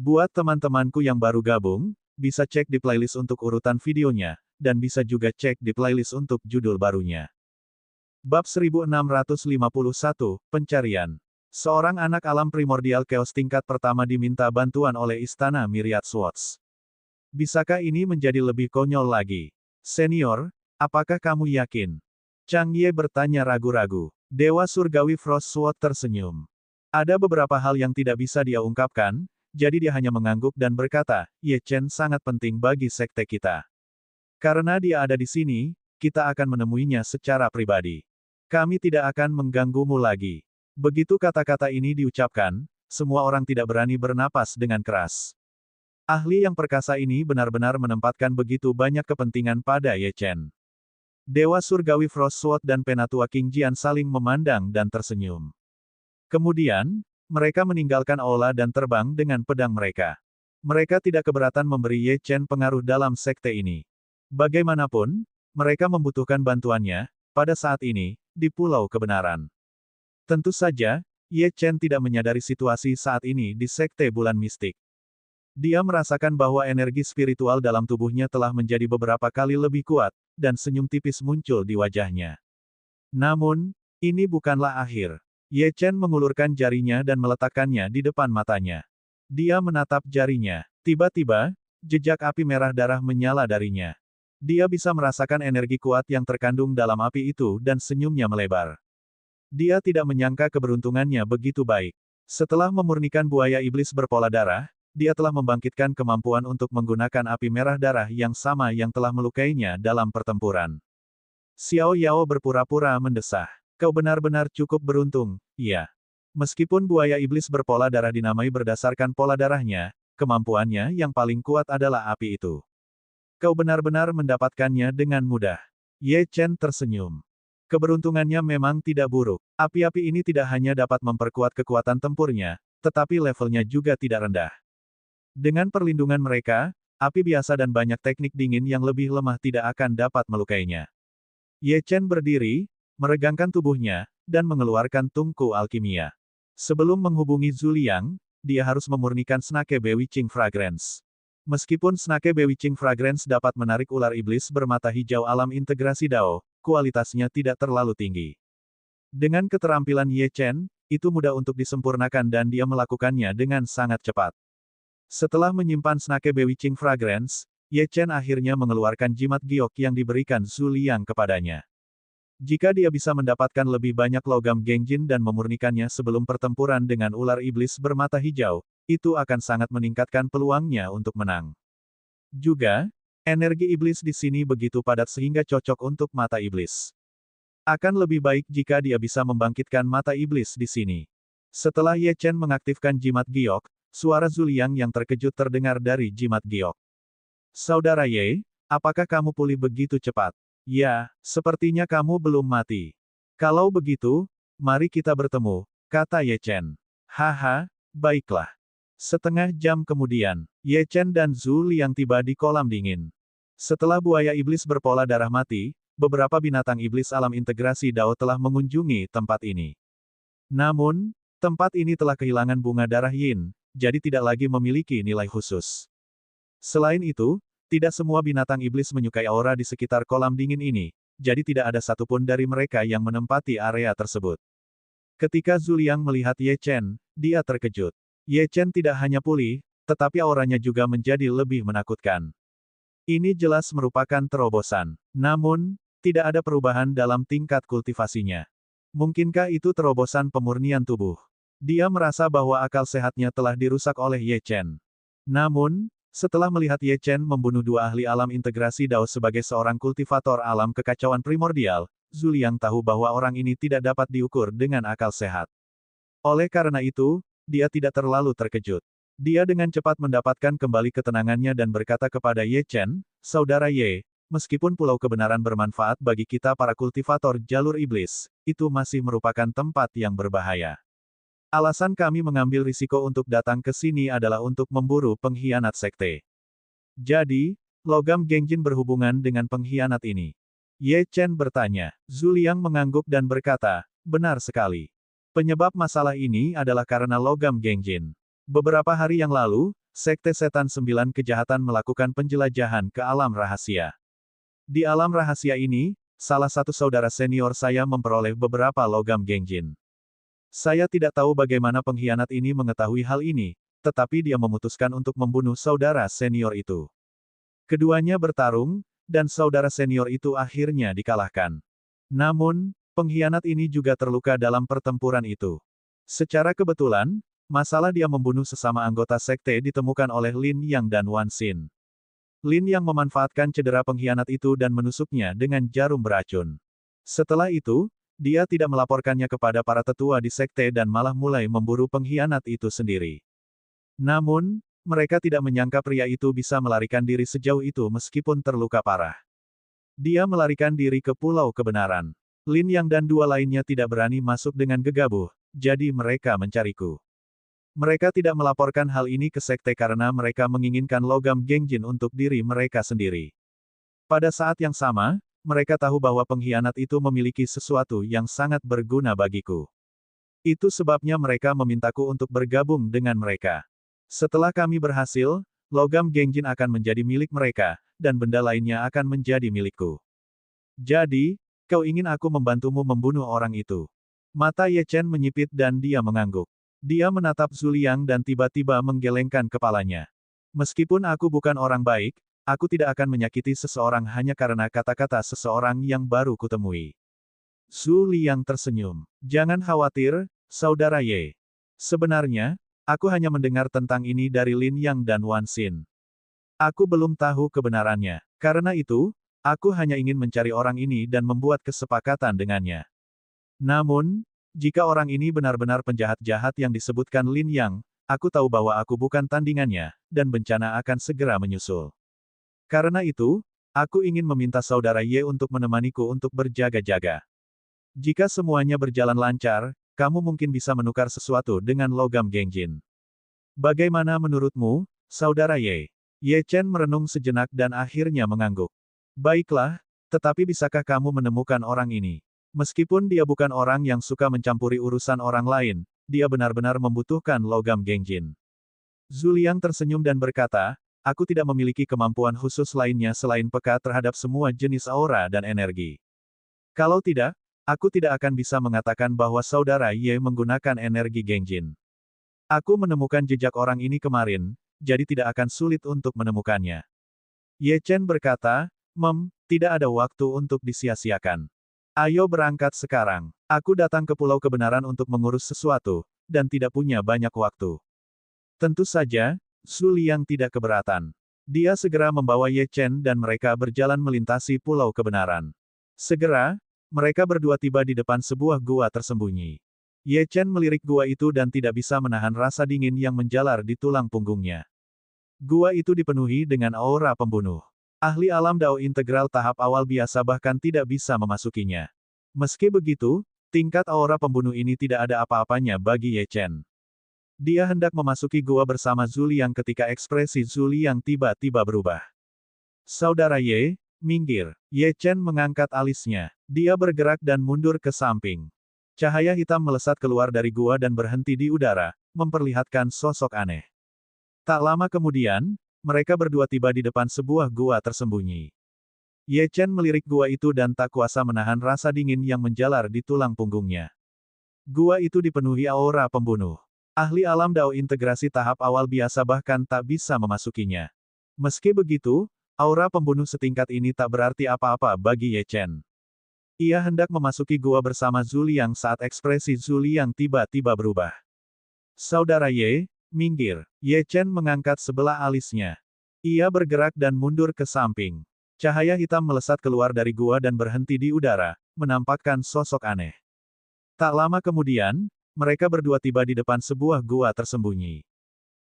Buat teman-temanku yang baru gabung, bisa cek di playlist untuk urutan videonya, dan bisa juga cek di playlist untuk judul barunya. Bab 1651, Pencarian. Seorang anak alam primordial chaos tingkat pertama diminta bantuan oleh Istana Myriad Swords. Bisakah ini menjadi lebih konyol lagi? Senior, apakah kamu yakin? Chang Ye bertanya ragu-ragu. Dewa Surgawi Frost Sword tersenyum. Ada beberapa hal yang tidak bisa dia ungkapkan, jadi dia hanya mengangguk dan berkata, Ye Chen sangat penting bagi sekte kita. Karena dia ada di sini, kita akan menemuinya secara pribadi. Kami tidak akan mengganggumu lagi. Begitu kata-kata ini diucapkan, semua orang tidak berani bernapas dengan keras. Ahli yang perkasa ini benar-benar menempatkan begitu banyak kepentingan pada Ye Chen. Dewa Surgawi Frost Sword dan Penatua King Jian saling memandang dan tersenyum. Kemudian, mereka meninggalkan aula dan terbang dengan pedang mereka. Mereka tidak keberatan memberi Ye Chen pengaruh dalam sekte ini. Bagaimanapun, mereka membutuhkan bantuannya, pada saat ini, di Pulau Kebenaran. Tentu saja, Ye Chen tidak menyadari situasi saat ini di Sekte Bulan Mistik. Dia merasakan bahwa energi spiritual dalam tubuhnya telah menjadi beberapa kali lebih kuat, dan senyum tipis muncul di wajahnya. Namun, ini bukanlah akhir. Ye Chen mengulurkan jarinya dan meletakkannya di depan matanya. Dia menatap jarinya. Tiba-tiba, jejak api merah darah menyala darinya. Dia bisa merasakan energi kuat yang terkandung dalam api itu dan senyumnya melebar. Dia tidak menyangka keberuntungannya begitu baik. Setelah memurnikan buaya iblis berpola darah, dia telah membangkitkan kemampuan untuk menggunakan api merah darah yang sama yang telah melukainya dalam pertempuran. Xiao Yao berpura-pura mendesah. Kau benar-benar cukup beruntung, iya. Meskipun buaya iblis berpola darah dinamai berdasarkan pola darahnya, kemampuannya yang paling kuat adalah api itu. Kau benar-benar mendapatkannya dengan mudah. Ye Chen tersenyum. Keberuntungannya memang tidak buruk. Api-api ini tidak hanya dapat memperkuat kekuatan tempurnya, tetapi levelnya juga tidak rendah. Dengan perlindungan mereka, api biasa dan banyak teknik dingin yang lebih lemah tidak akan dapat melukainya. Ye Chen berdiri, meregangkan tubuhnya, dan mengeluarkan tungku alkimia. Sebelum menghubungi Zhu Liang, dia harus memurnikan Snake Bewitching Fragrance. Meskipun Snake Bewitching Fragrance dapat menarik ular iblis bermata hijau alam integrasi Dao, kualitasnya tidak terlalu tinggi. Dengan keterampilan Ye Chen, itu mudah untuk disempurnakan dan dia melakukannya dengan sangat cepat. Setelah menyimpan Snake Bewitching Fragrance, Ye Chen akhirnya mengeluarkan jimat giok yang diberikan Zhu Liang kepadanya. Jika dia bisa mendapatkan lebih banyak logam Gengjin dan memurnikannya sebelum pertempuran dengan ular iblis bermata hijau, itu akan sangat meningkatkan peluangnya untuk menang. Juga, energi iblis di sini begitu padat sehingga cocok untuk mata iblis. Akan lebih baik jika dia bisa membangkitkan mata iblis di sini. Setelah Ye Chen mengaktifkan jimat giok, suara Zhu Liang yang terkejut terdengar dari jimat giok. Saudara Ye, apakah kamu pulih begitu cepat? Ya, sepertinya kamu belum mati. Kalau begitu, mari kita bertemu, kata Ye Chen. Haha, baiklah. Setengah jam kemudian, Ye Chen dan Zhu Liang tiba di kolam dingin. Setelah buaya iblis berpola darah mati, beberapa binatang iblis alam integrasi Dao telah mengunjungi tempat ini. Namun, tempat ini telah kehilangan bunga darah Yin, jadi tidak lagi memiliki nilai khusus. Selain itu, tidak semua binatang iblis menyukai aura di sekitar kolam dingin ini, jadi tidak ada satupun dari mereka yang menempati area tersebut. Ketika Zhu Liang melihat Ye Chen, dia terkejut. Ye Chen tidak hanya pulih, tetapi auranya juga menjadi lebih menakutkan. Ini jelas merupakan terobosan. Namun, tidak ada perubahan dalam tingkat kultivasinya. Mungkinkah itu terobosan pemurnian tubuh? Dia merasa bahwa akal sehatnya telah dirusak oleh Ye Chen. Namun, setelah melihat Ye Chen membunuh dua ahli alam integrasi Dao sebagai seorang kultivator alam kekacauan primordial, Zhu Liang tahu bahwa orang ini tidak dapat diukur dengan akal sehat. Oleh karena itu, dia tidak terlalu terkejut. Dia dengan cepat mendapatkan kembali ketenangannya dan berkata kepada Ye Chen, Saudara Ye, meskipun Pulau Kebenaran bermanfaat bagi kita para kultivator jalur iblis, itu masih merupakan tempat yang berbahaya. Alasan kami mengambil risiko untuk datang ke sini adalah untuk memburu pengkhianat sekte. Jadi, logam Gengjin berhubungan dengan pengkhianat ini. Ye Chen bertanya. Zhu Liang mengangguk dan berkata, benar sekali. Penyebab masalah ini adalah karena logam Gengjin. Beberapa hari yang lalu, Sekte Setan Sembilan Kejahatan melakukan penjelajahan ke alam rahasia. Di alam rahasia ini, salah satu saudara senior saya memperoleh beberapa logam Genjin. Saya tidak tahu bagaimana pengkhianat ini mengetahui hal ini, tetapi dia memutuskan untuk membunuh saudara senior itu. Keduanya bertarung, dan saudara senior itu akhirnya dikalahkan. Namun, pengkhianat ini juga terluka dalam pertempuran itu. Secara kebetulan, masalah dia membunuh sesama anggota sekte ditemukan oleh Lin Yang dan Wan Xin. Lin Yang memanfaatkan cedera pengkhianat itu dan menusuknya dengan jarum beracun. Setelah itu, dia tidak melaporkannya kepada para tetua di sekte dan malah mulai memburu pengkhianat itu sendiri. Namun, mereka tidak menyangka pria itu bisa melarikan diri sejauh itu meskipun terluka parah. Dia melarikan diri ke Pulau Kebenaran. Lin Yang dan dua lainnya tidak berani masuk dengan gegabah, jadi mereka mencariku. Mereka tidak melaporkan hal ini ke sekte karena mereka menginginkan logam Genjin untuk diri mereka sendiri. Pada saat yang sama, mereka tahu bahwa pengkhianat itu memiliki sesuatu yang sangat berguna bagiku. Itu sebabnya mereka memintaku untuk bergabung dengan mereka. Setelah kami berhasil, logam Genjin akan menjadi milik mereka, dan benda lainnya akan menjadi milikku. Jadi, kau ingin aku membantumu membunuh orang itu? Mata Ye Chen menyipit dan dia mengangguk. Dia menatap Zhu Liang dan tiba-tiba menggelengkan kepalanya. Meskipun aku bukan orang baik, aku tidak akan menyakiti seseorang hanya karena kata-kata seseorang yang baru kutemui. Zhu Liang tersenyum. Jangan khawatir, Saudara Ye. Sebenarnya, aku hanya mendengar tentang ini dari Lin Yang dan Wan Xin. Aku belum tahu kebenarannya. Karena itu, aku hanya ingin mencari orang ini dan membuat kesepakatan dengannya. Namun, jika orang ini benar-benar penjahat jahat yang disebutkan Lin Yang, aku tahu bahwa aku bukan tandingannya, dan bencana akan segera menyusul. Karena itu, aku ingin meminta Saudara Ye untuk menemaniku untuk berjaga-jaga. Jika semuanya berjalan lancar, kamu mungkin bisa menukar sesuatu dengan logam Genjin. Bagaimana menurutmu, Saudara Ye? Ye Chen merenung sejenak dan akhirnya mengangguk. Baiklah, tetapi bisakah kamu menemukan orang ini? Meskipun dia bukan orang yang suka mencampuri urusan orang lain, dia benar-benar membutuhkan logam Genjin. Zhu Liang tersenyum dan berkata, aku tidak memiliki kemampuan khusus lainnya selain peka terhadap semua jenis aura dan energi. Kalau tidak, aku tidak akan bisa mengatakan bahwa Saudara Ye menggunakan energi Genjin. Aku menemukan jejak orang ini kemarin, jadi tidak akan sulit untuk menemukannya. Ye Chen berkata, tidak ada waktu untuk disia-siakan. Ayo berangkat sekarang. Aku datang ke Pulau Kebenaran untuk mengurus sesuatu, dan tidak punya banyak waktu. Tentu saja, Zhu Liang tidak keberatan. Dia segera membawa Ye Chen dan mereka berjalan melintasi Pulau Kebenaran. Segera, mereka berdua tiba di depan sebuah gua tersembunyi. Ye Chen melirik gua itu dan tidak bisa menahan rasa dingin yang menjalar di tulang punggungnya. Gua itu dipenuhi dengan aura pembunuh. Ahli alam Dao integral tahap awal biasa bahkan tidak bisa memasukinya. Meski begitu, tingkat aura pembunuh ini tidak ada apa-apanya bagi Ye Chen. Dia hendak memasuki gua bersama Zhu Liang ketika ekspresi Zhu Liang tiba-tiba berubah. Saudara Ye, minggir. Ye Chen mengangkat alisnya. Dia bergerak dan mundur ke samping. Cahaya hitam melesat keluar dari gua dan berhenti di udara, memperlihatkan sosok aneh. Tak lama kemudian, mereka berdua tiba di depan sebuah gua tersembunyi. Ye Chen melirik gua itu dan tak kuasa menahan rasa dingin yang menjalar di tulang punggungnya. Gua itu dipenuhi aura pembunuh. Ahli alam Dao integrasi tahap awal biasa bahkan tak bisa memasukinya. Meski begitu, aura pembunuh setingkat ini tak berarti apa-apa bagi Ye Chen. Ia hendak memasuki gua bersama Zhu Liang saat ekspresi Zhu Liang tiba-tiba berubah. Saudara Ye, minggir. Ye Chen mengangkat sebelah alisnya. Ia bergerak dan mundur ke samping. Cahaya hitam melesat keluar dari gua dan berhenti di udara, menampakkan sosok aneh. Tak lama kemudian, mereka berdua tiba di depan sebuah gua tersembunyi.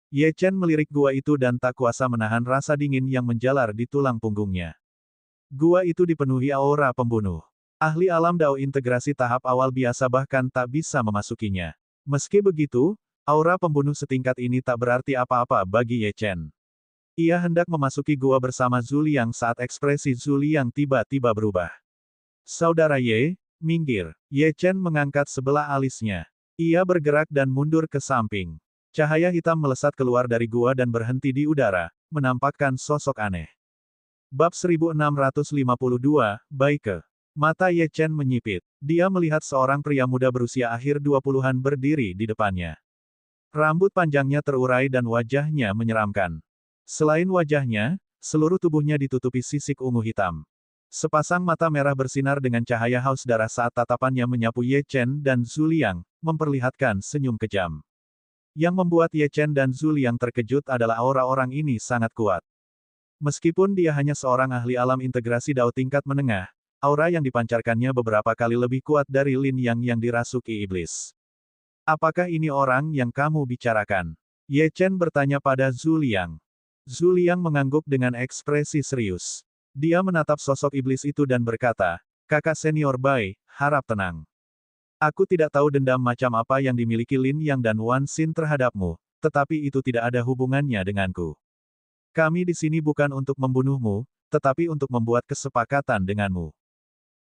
Ye Chen melirik gua itu dan tak kuasa menahan rasa dingin yang menjalar di tulang punggungnya. Gua itu dipenuhi aura pembunuh. Ahli alam Dao integrasi tahap awal biasa bahkan tak bisa memasukinya. Meski begitu, aura pembunuh setingkat ini tak berarti apa-apa bagi Ye Chen. Ia hendak memasuki gua bersama Zhu Liang saat ekspresi Zhu Liang tiba-tiba berubah. Saudara Ye, minggir. Ye Chen mengangkat sebelah alisnya. Ia bergerak dan mundur ke samping. Cahaya hitam melesat keluar dari gua dan berhenti di udara, menampakkan sosok aneh. Bab 1652, Baike. Mata Ye Chen menyipit. Dia melihat seorang pria muda berusia akhir 20-an berdiri di depannya. Rambut panjangnya terurai dan wajahnya menyeramkan. Selain wajahnya, seluruh tubuhnya ditutupi sisik ungu hitam. Sepasang mata merah bersinar dengan cahaya haus darah saat tatapannya menyapu Ye Chen dan Zhu Liang, memperlihatkan senyum kejam. Yang membuat Ye Chen dan Zhu Liang terkejut adalah aura orang ini sangat kuat. Meskipun dia hanya seorang ahli alam integrasi Dao tingkat menengah, aura yang dipancarkannya beberapa kali lebih kuat dari Lin Yang dirasuki iblis. Apakah ini orang yang kamu bicarakan? Ye Chen bertanya pada Zhu Liang. Zhu Liang mengangguk dengan ekspresi serius. Dia menatap sosok iblis itu dan berkata, "Kakak senior Bai, harap tenang. Aku tidak tahu dendam macam apa yang dimiliki Lin Yang dan Wan Xin terhadapmu, tetapi itu tidak ada hubungannya denganku. Kami di sini bukan untuk membunuhmu, tetapi untuk membuat kesepakatan denganmu."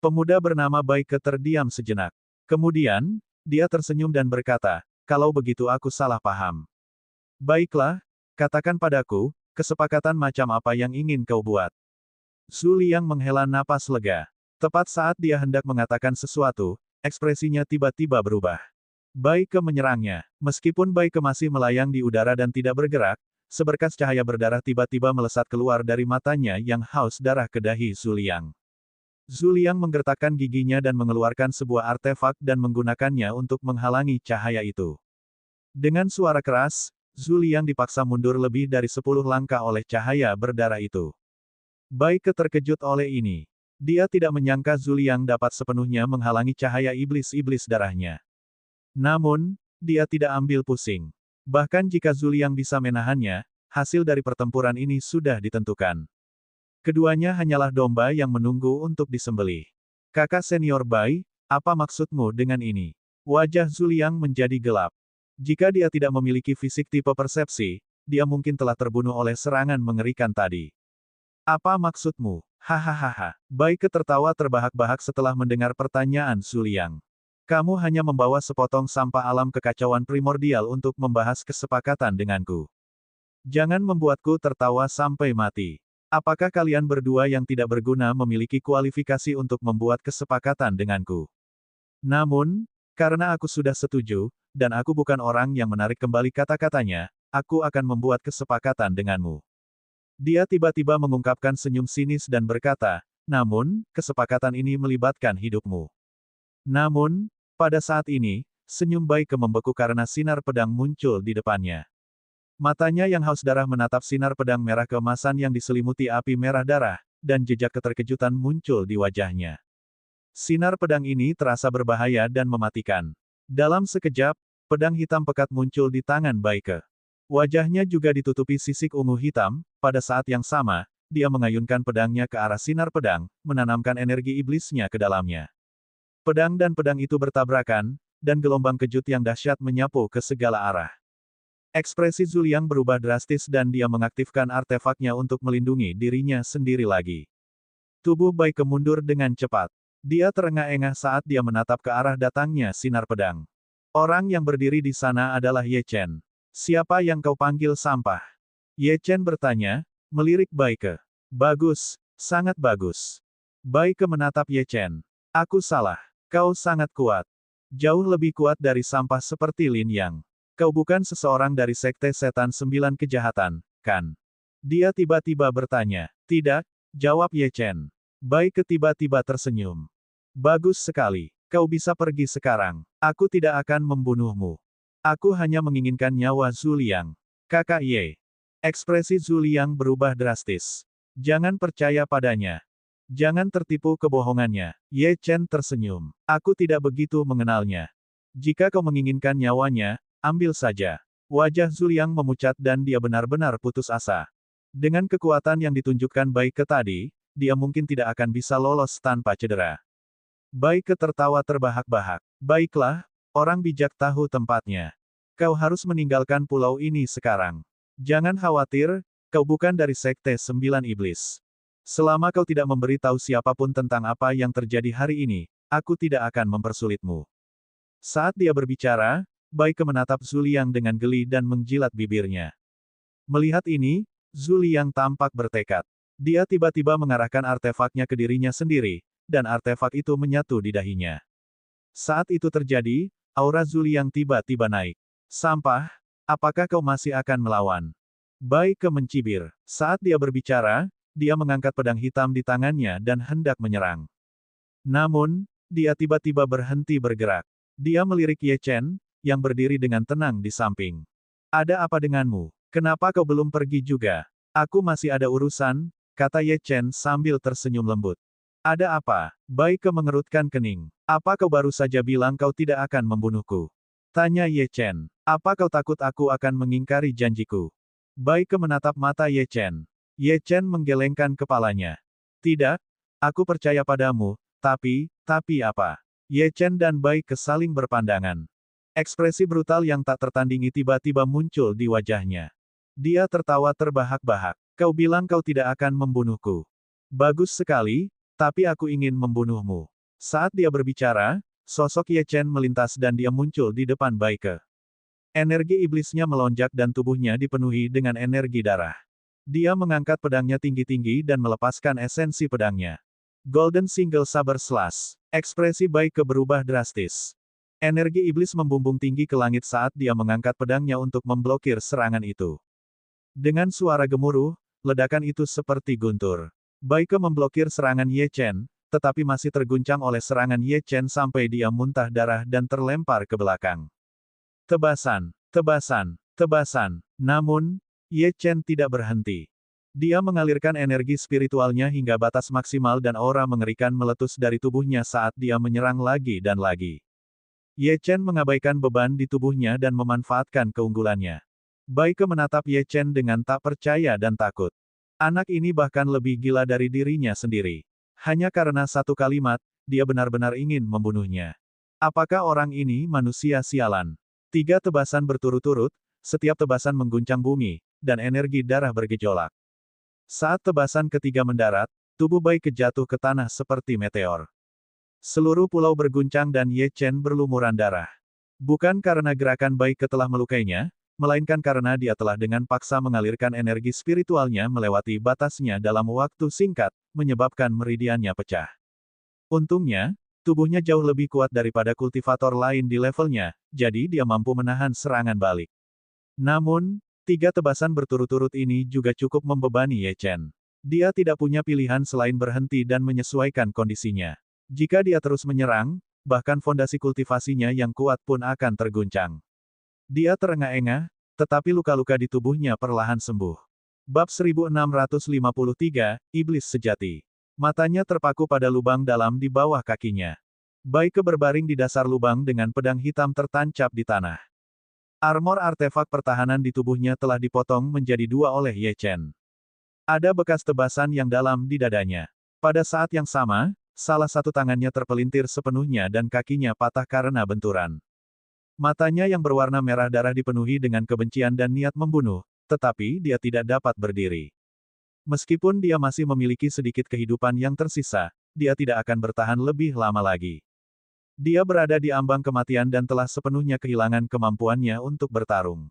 Pemuda bernama Baike terdiam sejenak. Kemudian, dia tersenyum dan berkata, "Kalau begitu aku salah paham. Baiklah, katakan padaku, kesepakatan macam apa yang ingin kau buat?" Zhu Liang menghela napas lega. Tepat saat dia hendak mengatakan sesuatu, ekspresinya tiba-tiba berubah. Baike menyerangnya. Meskipun Baike masih melayang di udara dan tidak bergerak, seberkas cahaya berdarah tiba-tiba melesat keluar dari matanya yang haus darah ke dahi Zhu Liang. Zhu Liang menggertakkan giginya dan mengeluarkan sebuah artefak dan menggunakannya untuk menghalangi cahaya itu. Dengan suara keras, Zhu Liang dipaksa mundur lebih dari 10 langkah oleh cahaya berdarah itu. Baike terkejut oleh ini. Dia tidak menyangka Zhu Liang dapat sepenuhnya menghalangi cahaya iblis-iblis darahnya. Namun, dia tidak ambil pusing. Bahkan jika Zhu Liang bisa menahannya, hasil dari pertempuran ini sudah ditentukan. Keduanya hanyalah domba yang menunggu untuk disembelih. Kakak senior Bai, apa maksudmu dengan ini? Wajah Zhu Liang menjadi gelap. Jika dia tidak memiliki fisik tipe persepsi, dia mungkin telah terbunuh oleh serangan mengerikan tadi. Apa maksudmu? Hahaha. Baike tertawa terbahak-bahak setelah mendengar pertanyaan Zhu Liang. Kamu hanya membawa sepotong sampah alam kekacauan primordial untuk membahas kesepakatan denganku. Jangan membuatku tertawa sampai mati. Apakah kalian berdua yang tidak berguna memiliki kualifikasi untuk membuat kesepakatan denganku? Namun, karena aku sudah setuju, dan aku bukan orang yang menarik kembali kata-katanya, aku akan membuat kesepakatan denganmu. Dia tiba-tiba mengungkapkan senyum sinis dan berkata, namun, kesepakatan ini melibatkan hidupmu. Namun, pada saat ini, senyum Baike membeku karena sinar pedang muncul di depannya. Matanya yang haus darah menatap sinar pedang merah keemasan yang diselimuti api merah darah, dan jejak keterkejutan muncul di wajahnya. Sinar pedang ini terasa berbahaya dan mematikan. Dalam sekejap, pedang hitam pekat muncul di tangan Baike. Wajahnya juga ditutupi sisik ungu hitam, pada saat yang sama, dia mengayunkan pedangnya ke arah sinar pedang, menanamkan energi iblisnya ke dalamnya. Pedang dan pedang itu bertabrakan, dan gelombang kejut yang dahsyat menyapu ke segala arah. Ekspresi Zhu Liang berubah drastis dan dia mengaktifkan artefaknya untuk melindungi dirinya sendiri lagi. Tubuh Baike mundur dengan cepat. Dia terengah-engah saat dia menatap ke arah datangnya sinar pedang. Orang yang berdiri di sana adalah Ye Chen. Siapa yang kau panggil sampah? Ye Chen bertanya, melirik Baike. Bagus, sangat bagus. Baike menatap Ye Chen. Aku salah. Kau sangat kuat. Jauh lebih kuat dari sampah seperti Lin Yang. Kau bukan seseorang dari Sekte Setan 9 Kejahatan, kan? Dia tiba-tiba bertanya. Tidak, jawab Ye Chen. Baike tiba-tiba tersenyum. Bagus sekali. Kau bisa pergi sekarang. Aku tidak akan membunuhmu. Aku hanya menginginkan nyawa Zhu Liang. Kakak Ye. Ekspresi Zhu Liang berubah drastis. Jangan percaya padanya. Jangan tertipu kebohongannya. Ye Chen tersenyum. Aku tidak begitu mengenalnya. Jika kau menginginkan nyawanya, ambil saja. Wajah Zhu Liang memucat dan dia benar-benar putus asa. Dengan kekuatan yang ditunjukkan Baike tadi, dia mungkin tidak akan bisa lolos tanpa cedera. Baike tertawa terbahak-bahak. Baiklah, orang bijak tahu tempatnya. Kau harus meninggalkan pulau ini sekarang. Jangan khawatir, kau bukan dari Sekte 9 Iblis. Selama kau tidak memberitahu siapapun tentang apa yang terjadi hari ini, aku tidak akan mempersulitmu. Saat dia berbicara, Baike menatap Zhu Liang dengan geli dan menjilat bibirnya. Melihat ini, Zhu Liang tampak bertekad. Dia tiba-tiba mengarahkan artefaknya ke dirinya sendiri, dan artefak itu menyatu di dahinya. Saat itu terjadi, aura Zhu Liang tiba-tiba naik. Sampah, apakah kau masih akan melawan? Baike mencibir. Saat dia berbicara, dia mengangkat pedang hitam di tangannya dan hendak menyerang. Namun, dia tiba-tiba berhenti bergerak. Dia melirik Ye Chen, yang berdiri dengan tenang di samping. Ada apa denganmu? Kenapa kau belum pergi juga? Aku masih ada urusan, kata Ye Chen sambil tersenyum lembut. Ada apa? Baike mengerutkan kening. Apa kau baru saja bilang kau tidak akan membunuhku? Tanya Ye Chen. Apa kau takut aku akan mengingkari janjiku? Baike menatap mata Ye Chen. Ye Chen menggelengkan kepalanya. Tidak, aku percaya padamu, tapi apa? Ye Chen dan Baike saling berpandangan. Ekspresi brutal yang tak tertandingi tiba-tiba muncul di wajahnya. Dia tertawa terbahak-bahak. Kau bilang kau tidak akan membunuhku. Bagus sekali, tapi aku ingin membunuhmu. Saat dia berbicara, sosok Ye Chen melintas dan dia muncul di depan Baike. Energi iblisnya melonjak dan tubuhnya dipenuhi dengan energi darah. Dia mengangkat pedangnya tinggi-tinggi dan melepaskan esensi pedangnya. Golden Single Saber Slash. Ekspresi Baike berubah drastis. Energi iblis membumbung tinggi ke langit saat dia mengangkat pedangnya untuk memblokir serangan itu. Dengan suara gemuruh, ledakan itu seperti guntur. Baike memblokir serangan Ye Chen, tetapi masih terguncang oleh serangan Ye Chen sampai dia muntah darah dan terlempar ke belakang. Tebasan, tebasan, tebasan. Namun, Ye Chen tidak berhenti. Dia mengalirkan energi spiritualnya hingga batas maksimal dan aura mengerikan meletus dari tubuhnya saat dia menyerang lagi dan lagi. Ye Chen mengabaikan beban di tubuhnya dan memanfaatkan keunggulannya. Baike menatap Ye Chen dengan tak percaya dan takut. Anak ini bahkan lebih gila dari dirinya sendiri. Hanya karena satu kalimat, dia benar-benar ingin membunuhnya. Apakah orang ini manusia sialan? 3 tebasan berturut-turut, setiap tebasan mengguncang bumi, dan energi darah bergejolak. Saat tebasan ketiga mendarat, tubuh Baike jatuh ke tanah seperti meteor. Seluruh pulau berguncang dan Ye Chen berlumuran darah. Bukan karena gerakan Baike telah melukainya, melainkan karena dia telah dengan paksa mengalirkan energi spiritualnya melewati batasnya dalam waktu singkat, menyebabkan meridiannya pecah. Untungnya, tubuhnya jauh lebih kuat daripada kultivator lain di levelnya, jadi dia mampu menahan serangan balik. Namun, 3 tebasan berturut-turut ini juga cukup membebani Ye Chen. Dia tidak punya pilihan selain berhenti dan menyesuaikan kondisinya. Jika dia terus menyerang, bahkan fondasi kultivasinya yang kuat pun akan terguncang. Dia terengah-engah, tetapi luka-luka di tubuhnya perlahan sembuh. Bab 1653, Iblis Sejati. Matanya terpaku pada lubang dalam di bawah kakinya. Baike berbaring di dasar lubang dengan pedang hitam tertancap di tanah. Armor artefak pertahanan di tubuhnya telah dipotong menjadi 2 oleh Ye Chen. Ada bekas tebasan yang dalam di dadanya. Pada saat yang sama, salah satu tangannya terpelintir sepenuhnya dan kakinya patah karena benturan. Matanya yang berwarna merah darah dipenuhi dengan kebencian dan niat membunuh, tetapi dia tidak dapat berdiri. Meskipun dia masih memiliki sedikit kehidupan yang tersisa, dia tidak akan bertahan lebih lama lagi. Dia berada di ambang kematian dan telah sepenuhnya kehilangan kemampuannya untuk bertarung.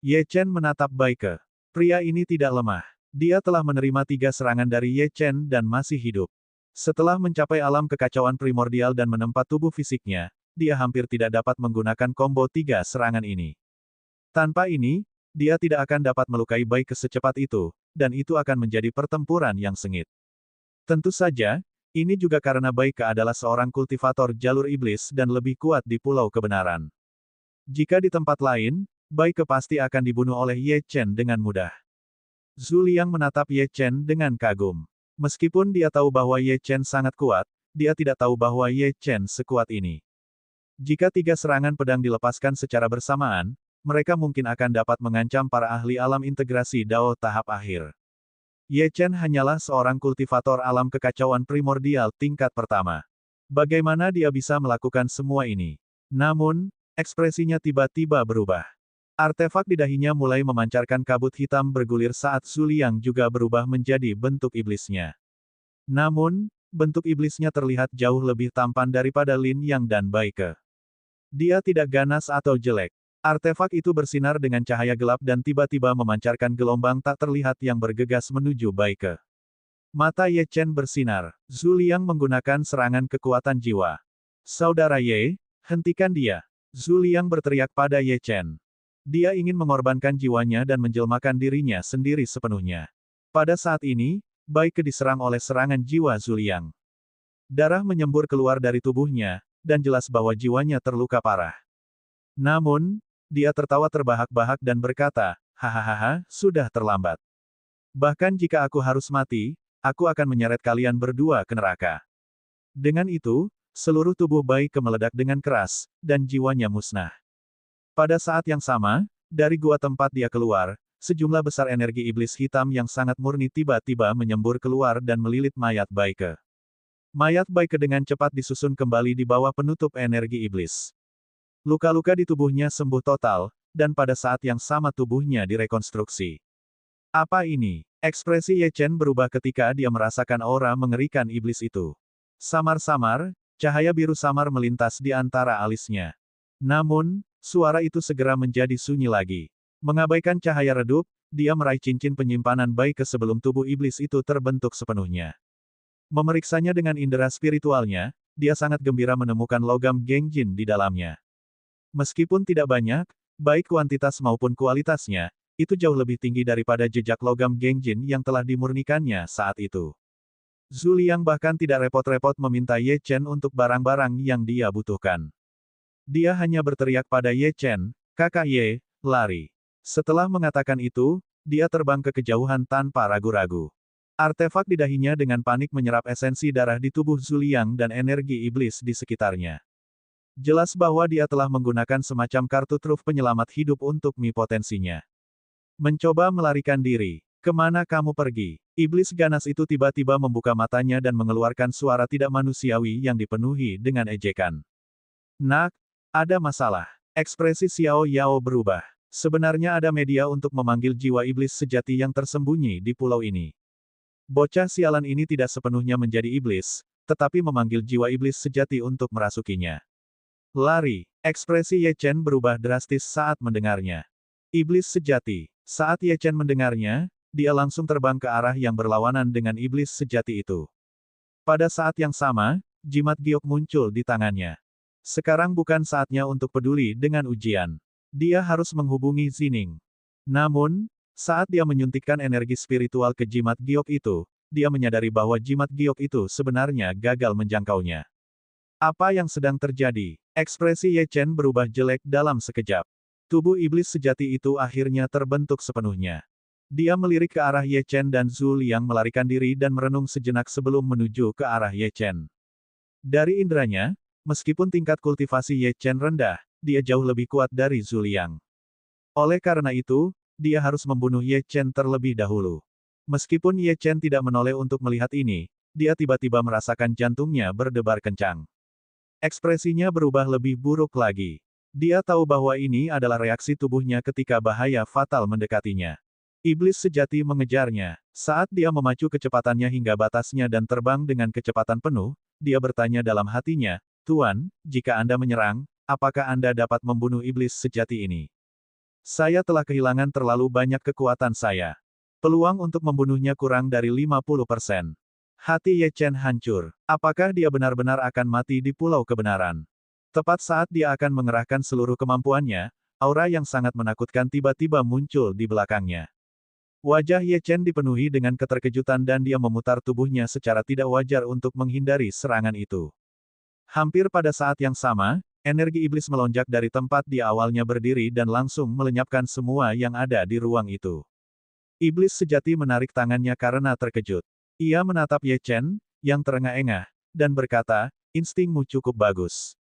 Ye Chen menatap Baike. Pria ini tidak lemah. Dia telah menerima 3 serangan dari Ye Chen dan masih hidup. Setelah mencapai alam kekacauan primordial dan menempat tubuh fisiknya, dia hampir tidak dapat menggunakan combo 3 serangan ini. Tanpa ini, dia tidak akan dapat melukai Baike secepat itu, dan itu akan menjadi pertempuran yang sengit. Tentu saja, ini juga karena Baike adalah seorang kultivator jalur iblis dan lebih kuat di Pulau Kebenaran. Jika di tempat lain, Baike pasti akan dibunuh oleh Ye Chen dengan mudah. Zhu Liang menatap Ye Chen dengan kagum. Meskipun dia tahu bahwa Ye Chen sangat kuat, dia tidak tahu bahwa Ye Chen sekuat ini. Jika 3 serangan pedang dilepaskan secara bersamaan, mereka mungkin akan dapat mengancam para ahli alam integrasi Dao tahap akhir. Ye Chen hanyalah seorang kultivator alam kekacauan primordial tingkat pertama. Bagaimana dia bisa melakukan semua ini? Namun, ekspresinya tiba-tiba berubah. Artefak di dahinya mulai memancarkan kabut hitam bergulir saat Zhu Liang juga berubah menjadi bentuk iblisnya. Namun, bentuk iblisnya terlihat jauh lebih tampan daripada Lin Yang dan Baike. Dia tidak ganas atau jelek. Artefak itu bersinar dengan cahaya gelap dan tiba-tiba memancarkan gelombang tak terlihat yang bergegas menuju Baike. Mata Ye Chen bersinar. Zhu Liang menggunakan serangan kekuatan jiwa. Saudara Ye, hentikan dia. Zhu Liang berteriak pada Ye Chen. Dia ingin mengorbankan jiwanya dan menjelmakan dirinya sendiri sepenuhnya. Pada saat ini, Baike diserang oleh serangan jiwa Zhu Liang. Darah menyembur keluar dari tubuhnya, dan jelas bahwa jiwanya terluka parah. Namun, dia tertawa terbahak-bahak dan berkata, "Hahaha, sudah terlambat. Bahkan jika aku harus mati, aku akan menyeret kalian berdua ke neraka." Dengan itu, seluruh tubuh Baike meledak dengan keras, dan jiwanya musnah. Pada saat yang sama, dari gua tempat dia keluar, sejumlah besar energi iblis hitam yang sangat murni tiba-tiba menyembur keluar dan melilit mayat Baike. Mayat Baike dengan cepat disusun kembali di bawah penutup energi iblis. Luka-luka di tubuhnya sembuh total, dan pada saat yang sama tubuhnya direkonstruksi. Apa ini? Ekspresi Ye Chen berubah ketika dia merasakan aura mengerikan iblis itu. Samar-samar, cahaya biru samar melintas di antara alisnya. Namun, suara itu segera menjadi sunyi lagi. Mengabaikan cahaya redup, dia meraih cincin penyimpanan Baike sebelum tubuh iblis itu terbentuk sepenuhnya. Memeriksanya dengan indera spiritualnya, dia sangat gembira menemukan logam Gengjin di dalamnya. Meskipun tidak banyak, baik kuantitas maupun kualitasnya, itu jauh lebih tinggi daripada jejak logam Gengjin yang telah dimurnikannya saat itu. Zhu Liang bahkan tidak repot-repot meminta Ye Chen untuk barang-barang yang dia butuhkan. Dia hanya berteriak pada Ye Chen, "Kakak Ye, lari." Setelah mengatakan itu, dia terbang ke kejauhan tanpa ragu-ragu. Artefak di dahinya dengan panik menyerap esensi darah di tubuh Zhu Liang dan energi iblis di sekitarnya. Jelas bahwa dia telah menggunakan semacam kartu truf penyelamat hidup untuk mi potensinya. Mencoba melarikan diri. Kemana kamu pergi? Iblis ganas itu tiba-tiba membuka matanya dan mengeluarkan suara tidak manusiawi yang dipenuhi dengan ejekan. "Nak, ada masalah." Ekspresi Xiao Yao berubah. Sebenarnya ada media untuk memanggil jiwa iblis sejati yang tersembunyi di pulau ini. Bocah sialan ini tidak sepenuhnya menjadi iblis, tetapi memanggil jiwa iblis sejati untuk merasukinya. Lari. Ekspresi Ye Chen berubah drastis saat mendengarnya. Iblis sejati. Saat Ye Chen mendengarnya, dia langsung terbang ke arah yang berlawanan dengan iblis sejati itu. Pada saat yang sama, jimat giok muncul di tangannya. Sekarang bukan saatnya untuk peduli dengan ujian. Dia harus menghubungi Zining. Namun, saat dia menyuntikkan energi spiritual ke jimat giok itu, dia menyadari bahwa jimat giok itu sebenarnya gagal menjangkaunya. Apa yang sedang terjadi? Ekspresi Ye Chen berubah jelek dalam sekejap. Tubuh iblis sejati itu akhirnya terbentuk sepenuhnya. Dia melirik ke arah Ye Chen dan Zhu Liang melarikan diri dan merenung sejenak sebelum menuju ke arah Ye Chen. Dari inderanya, meskipun tingkat kultivasi Ye Chen rendah, dia jauh lebih kuat dari Zhu Liang. Oleh karena itu, dia harus membunuh Ye Chen terlebih dahulu. Meskipun Ye Chen tidak menoleh untuk melihat ini, dia tiba-tiba merasakan jantungnya berdebar kencang. Ekspresinya berubah lebih buruk lagi. Dia tahu bahwa ini adalah reaksi tubuhnya ketika bahaya fatal mendekatinya. Iblis sejati mengejarnya. Saat dia memacu kecepatannya hingga batasnya dan terbang dengan kecepatan penuh, dia bertanya dalam hatinya, "Tuan, jika Anda menyerang, apakah Anda dapat membunuh iblis sejati ini? Saya telah kehilangan terlalu banyak kekuatan saya. Peluang untuk membunuhnya kurang dari 50%. Hati Ye Chen hancur. Apakah dia benar-benar akan mati di Pulau Kebenaran? Tepat saat dia akan mengerahkan seluruh kemampuannya, aura yang sangat menakutkan tiba-tiba muncul di belakangnya. Wajah Ye Chen dipenuhi dengan keterkejutan dan dia memutar tubuhnya secara tidak wajar untuk menghindari serangan itu. Hampir pada saat yang sama, energi iblis melonjak dari tempat dia awalnya berdiri dan langsung melenyapkan semua yang ada di ruang itu. Iblis sejati menarik tangannya karena terkejut. Ia menatap Ye Chen, yang terengah-engah, dan berkata, "Instingmu cukup bagus.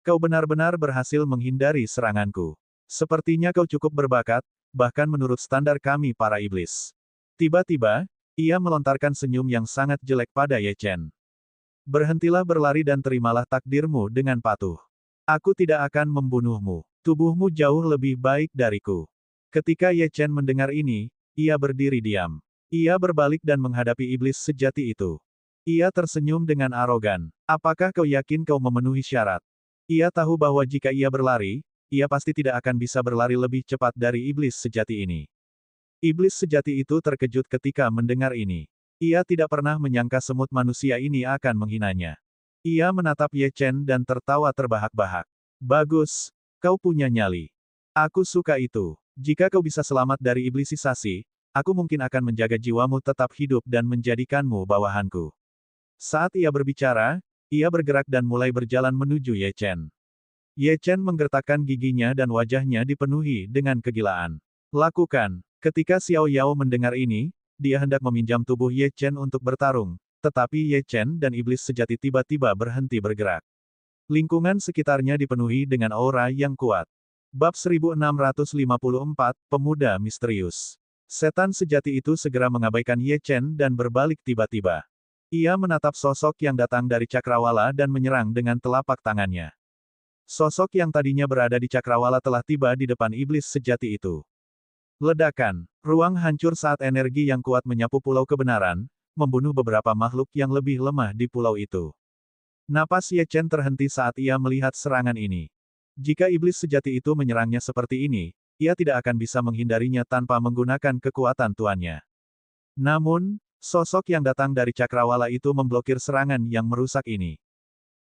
Kau benar-benar berhasil menghindari seranganku. Sepertinya kau cukup berbakat, bahkan menurut standar kami para iblis." Tiba-tiba, ia melontarkan senyum yang sangat jelek pada Ye Chen. "Berhentilah berlari dan terimalah takdirmu dengan patuh. Aku tidak akan membunuhmu. Tubuhmu jauh lebih baik dariku." Ketika Ye Chen mendengar ini, ia berdiri diam. Ia berbalik dan menghadapi iblis sejati itu. Ia tersenyum dengan arogan. "Apakah kau yakin kau memenuhi syarat?" Ia tahu bahwa jika ia berlari, ia pasti tidak akan bisa berlari lebih cepat dari iblis sejati ini. Iblis sejati itu terkejut ketika mendengar ini. Ia tidak pernah menyangka semut manusia ini akan menghinanya. Ia menatap Ye Chen dan tertawa terbahak-bahak. Bagus, kau punya nyali. Aku suka itu. Jika kau bisa selamat dari iblisisasi, aku mungkin akan menjaga jiwamu tetap hidup dan menjadikanmu bawahanku. Saat ia berbicara, ia bergerak dan mulai berjalan menuju Ye Chen. Ye Chen menggertakkan giginya dan wajahnya dipenuhi dengan kegilaan. Lakukan. Ketika Xiao Yao mendengar ini, dia hendak meminjam tubuh Ye Chen untuk bertarung, tetapi Ye Chen dan iblis sejati tiba-tiba berhenti bergerak. Lingkungan sekitarnya dipenuhi dengan aura yang kuat. Bab 1654, Pemuda Misterius. Setan sejati itu segera mengabaikan Ye Chen dan berbalik tiba-tiba. Ia menatap sosok yang datang dari cakrawala dan menyerang dengan telapak tangannya. Sosok yang tadinya berada di cakrawala telah tiba di depan iblis sejati itu. Ledakan. Ruang hancur saat energi yang kuat menyapu pulau kebenaran, membunuh beberapa makhluk yang lebih lemah di pulau itu. Napas Ye Chen terhenti saat ia melihat serangan ini. Jika iblis sejati itu menyerangnya seperti ini, ia tidak akan bisa menghindarinya tanpa menggunakan kekuatan tuannya. Namun, sosok yang datang dari cakrawala itu memblokir serangan yang merusak ini.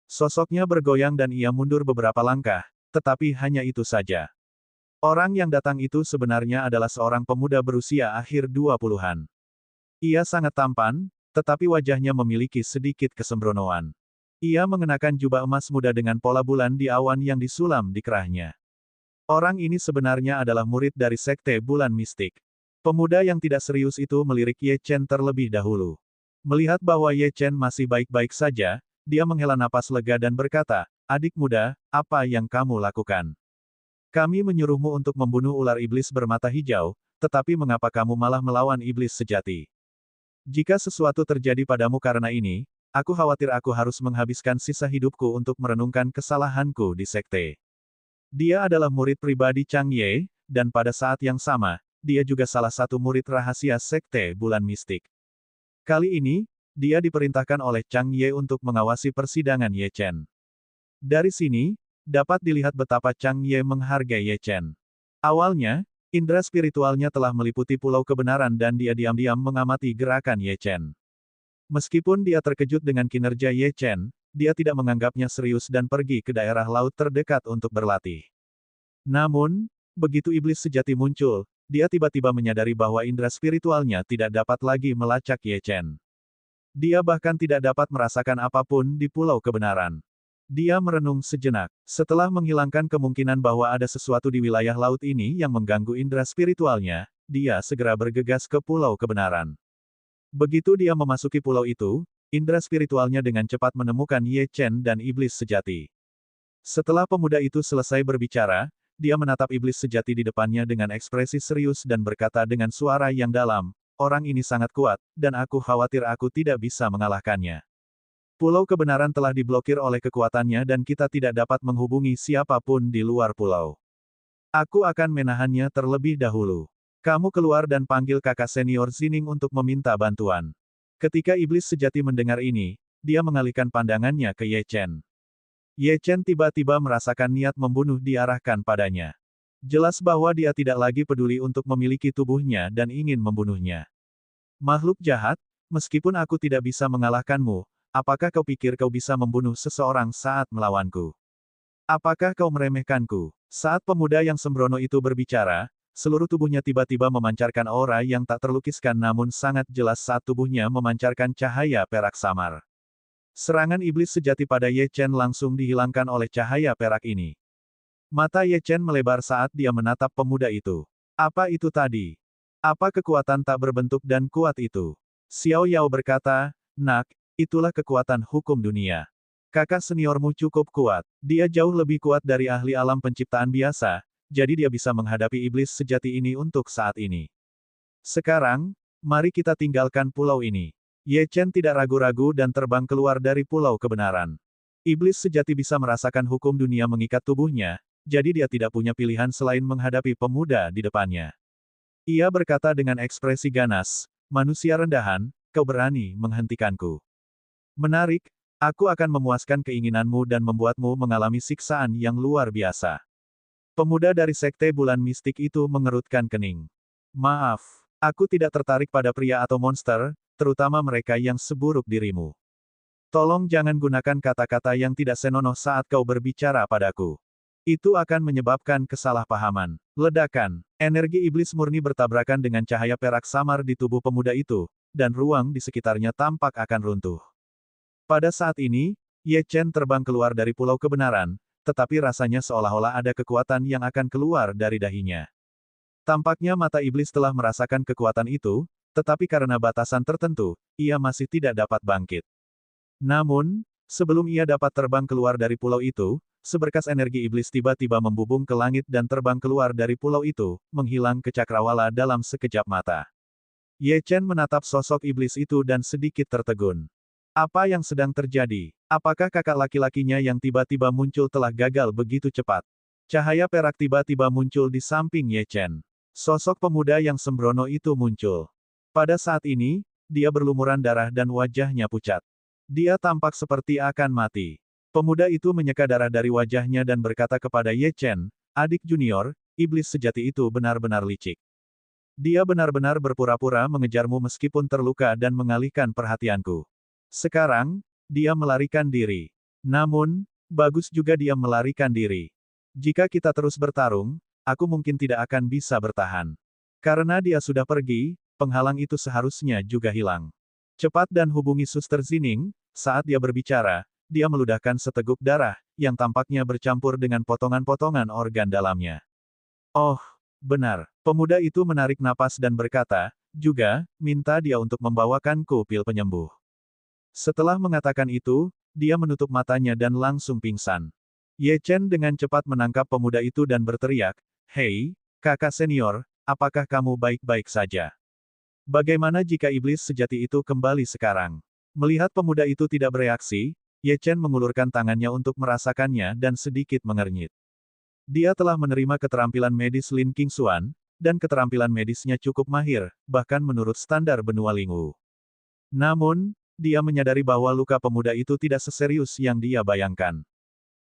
Sosoknya bergoyang dan ia mundur beberapa langkah, tetapi hanya itu saja. Orang yang datang itu sebenarnya adalah seorang pemuda berusia akhir 20-an. Ia sangat tampan, tetapi wajahnya memiliki sedikit kesembronoan. Ia mengenakan jubah emas muda dengan pola bulan di awan yang disulam di kerahnya. Orang ini sebenarnya adalah murid dari Sekte Bulan Mistik. Pemuda yang tidak serius itu melirik Ye Chen terlebih dahulu. Melihat bahwa Ye Chen masih baik-baik saja, dia menghela napas lega dan berkata, "Adik muda, apa yang kamu lakukan? Kami menyuruhmu untuk membunuh ular iblis bermata hijau, tetapi mengapa kamu malah melawan iblis sejati? Jika sesuatu terjadi padamu karena ini, aku khawatir aku harus menghabiskan sisa hidupku untuk merenungkan kesalahanku di sekte." Dia adalah murid pribadi Chang Ye, dan pada saat yang sama, dia juga salah satu murid rahasia Sekte Bulan Mistik. Kali ini, dia diperintahkan oleh Chang Ye untuk mengawasi persidangan Ye Chen. Dari sini, dapat dilihat betapa Chang Ye menghargai Ye Chen. Awalnya, indera spiritualnya telah meliputi pulau kebenaran dan dia diam-diam mengamati gerakan Ye Chen. Meskipun dia terkejut dengan kinerja Ye Chen, dia tidak menganggapnya serius dan pergi ke daerah laut terdekat untuk berlatih. Namun, begitu iblis sejati muncul, dia tiba-tiba menyadari bahwa indera spiritualnya tidak dapat lagi melacak Ye Chen. Dia bahkan tidak dapat merasakan apapun di pulau kebenaran. Dia merenung sejenak. Setelah menghilangkan kemungkinan bahwa ada sesuatu di wilayah laut ini yang mengganggu indera spiritualnya, dia segera bergegas ke pulau kebenaran. Begitu dia memasuki pulau itu, indera spiritualnya dengan cepat menemukan Ye Chen dan iblis sejati. Setelah pemuda itu selesai berbicara, dia menatap iblis sejati di depannya dengan ekspresi serius dan berkata dengan suara yang dalam, "Orang ini sangat kuat, dan aku khawatir aku tidak bisa mengalahkannya. Pulau kebenaran telah diblokir oleh kekuatannya dan kita tidak dapat menghubungi siapapun di luar pulau. Aku akan menahannya terlebih dahulu. Kamu keluar dan panggil kakak senior Zining untuk meminta bantuan." Ketika iblis sejati mendengar ini, dia mengalihkan pandangannya ke Ye Chen. Ye Chen tiba-tiba merasakan niat membunuh diarahkan padanya. Jelas bahwa dia tidak lagi peduli untuk memiliki tubuhnya dan ingin membunuhnya. "Makhluk jahat, meskipun aku tidak bisa mengalahkanmu, apakah kau pikir kau bisa membunuh seseorang saat melawanku? Apakah kau meremehkanku?" Saat pemuda yang sembrono itu berbicara, seluruh tubuhnya tiba-tiba memancarkan aura yang tak terlukiskan namun sangat jelas saat tubuhnya memancarkan cahaya perak samar. Serangan iblis sejati pada Ye Chen langsung dihilangkan oleh cahaya perak ini. Mata Ye Chen melebar saat dia menatap pemuda itu. Apa itu tadi? Apa kekuatan tak berbentuk dan kuat itu? Xiao Yao berkata, "Nak, itulah kekuatan hukum dunia. Kakak seniormu cukup kuat. Dia jauh lebih kuat dari ahli alam penciptaan biasa, jadi dia bisa menghadapi iblis sejati ini untuk saat ini. Sekarang, mari kita tinggalkan pulau ini." Ye Chen tidak ragu-ragu dan terbang keluar dari pulau kebenaran. Iblis sejati bisa merasakan hukum dunia mengikat tubuhnya, jadi dia tidak punya pilihan selain menghadapi pemuda di depannya. Ia berkata dengan ekspresi ganas, "Manusia rendahan, kau berani menghentikanku." Menarik, Aku akan memuaskan keinginanmu dan membuatmu mengalami siksaan yang luar biasa. Pemuda dari Sekte Bulan Mistik itu mengerutkan kening. Maaf, aku tidak tertarik pada pria atau monster, terutama mereka yang seburuk dirimu. Tolong jangan gunakan kata-kata yang tidak senonoh saat kau berbicara padaku. Itu akan menyebabkan kesalahpahaman. Ledakan. Energi iblis murni bertabrakan dengan cahaya perak samar di tubuh pemuda itu, dan ruang di sekitarnya tampak akan runtuh. Pada saat ini, Ye Chen terbang keluar dari pulau kebenaran, tetapi rasanya seolah-olah ada kekuatan yang akan keluar dari dahinya. Tampaknya mata iblis telah merasakan kekuatan itu, tetapi karena batasan tertentu, ia masih tidak dapat bangkit. Namun, sebelum ia dapat terbang keluar dari pulau itu, seberkas energi iblis tiba-tiba membubung ke langit dan terbang keluar dari pulau itu, menghilang ke cakrawala dalam sekejap mata. Ye Chen menatap sosok iblis itu dan sedikit tertegun. Apa yang sedang terjadi? Apakah kakak laki-lakinya yang tiba-tiba muncul telah gagal begitu cepat? Cahaya perak tiba-tiba muncul di samping Ye Chen. Sosok pemuda yang sembrono itu muncul. Pada saat ini, dia berlumuran darah dan wajahnya pucat. Dia tampak seperti akan mati. Pemuda itu menyeka darah dari wajahnya dan berkata kepada Ye Chen, "Adik junior, iblis sejati itu benar-benar licik. Dia benar-benar berpura-pura mengejarmu meskipun terluka dan mengalihkan perhatianku. Sekarang, dia melarikan diri. Namun, bagus juga dia melarikan diri. Jika kita terus bertarung, aku mungkin tidak akan bisa bertahan. Karena dia sudah pergi, penghalang itu seharusnya juga hilang. Cepat dan hubungi Suster Zining." Saat dia berbicara, dia meludahkan seteguk darah, yang tampaknya bercampur dengan potongan-potongan organ dalamnya. Oh, benar. Pemuda itu menarik napas dan berkata, "Juga, minta dia untuk membawakanku pil penyembuh." Setelah mengatakan itu, dia menutup matanya dan langsung pingsan. Ye Chen dengan cepat menangkap pemuda itu dan berteriak, "Hei, kakak senior, apakah kamu baik-baik saja? Bagaimana jika iblis sejati itu kembali sekarang?" Melihat pemuda itu tidak bereaksi, Ye Chen mengulurkan tangannya untuk merasakannya dan sedikit mengernyit. Dia telah menerima keterampilan medis Lin Qingxuan, dan keterampilan medisnya cukup mahir, bahkan menurut standar benua Lingwu. Namun, dia menyadari bahwa luka pemuda itu tidak seserius yang dia bayangkan.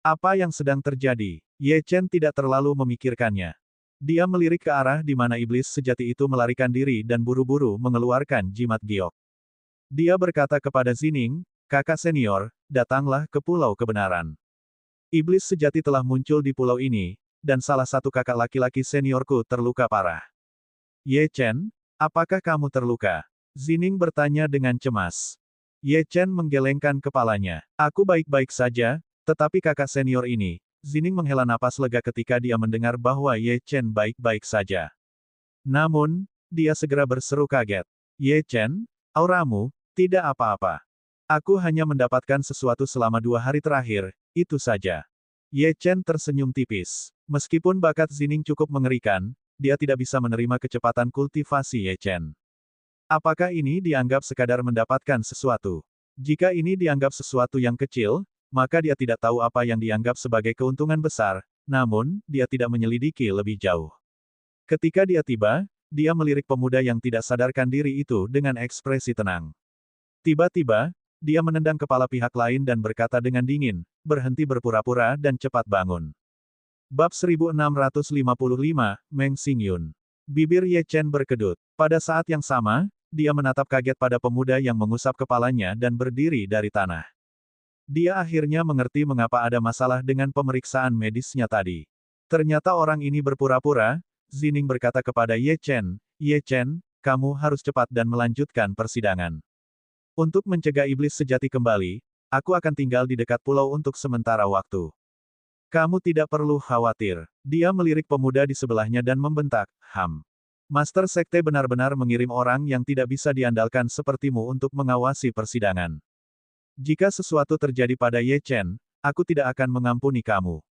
Apa yang sedang terjadi? Ye Chen tidak terlalu memikirkannya. Dia melirik ke arah di mana iblis sejati itu melarikan diri dan buru-buru mengeluarkan jimat giok. Dia berkata kepada Zining, "Kakak senior, datanglah ke Pulau Kebenaran. Iblis sejati telah muncul di pulau ini, dan salah satu kakak laki-laki seniorku terluka parah." "Ye Chen, apakah kamu terluka?" Zining bertanya dengan cemas. Ye Chen menggelengkan kepalanya. "Aku baik-baik saja, tetapi kakak senior ini." Zining menghela napas lega ketika dia mendengar bahwa Ye Chen baik-baik saja. Namun, dia segera berseru kaget. "Ye Chen, auramu, tidak apa-apa. Aku hanya mendapatkan sesuatu selama 2 hari terakhir, itu saja." Ye Chen tersenyum tipis. Meskipun bakat Zining cukup mengerikan, dia tidak bisa menerima kecepatan kultivasi Ye Chen. Apakah ini dianggap sekadar mendapatkan sesuatu? Jika ini dianggap sesuatu yang kecil, maka dia tidak tahu apa yang dianggap sebagai keuntungan besar, namun, dia tidak menyelidiki lebih jauh. Ketika dia tiba, dia melirik pemuda yang tidak sadarkan diri itu dengan ekspresi tenang. Tiba-tiba, dia menendang kepala pihak lain dan berkata dengan dingin, "Berhenti berpura-pura dan cepat bangun." Bab 1655, Meng Xingyun. Bibir Ye Chen berkedut. Pada saat yang sama, dia menatap kaget pada pemuda yang mengusap kepalanya dan berdiri dari tanah. Dia akhirnya mengerti mengapa ada masalah dengan pemeriksaan medisnya tadi. Ternyata orang ini berpura-pura. Zining berkata kepada Ye Chen, "Ye Chen, kamu harus cepat dan melanjutkan persidangan. Untuk mencegah iblis sejati kembali, aku akan tinggal di dekat pulau untuk sementara waktu. Kamu tidak perlu khawatir." Dia melirik pemuda di sebelahnya dan membentak, Master Sekte benar-benar mengirim orang yang tidak bisa diandalkan sepertimu untuk mengawasi persidangan. Jika sesuatu terjadi pada Ye Chen, aku tidak akan mengampuni kamu.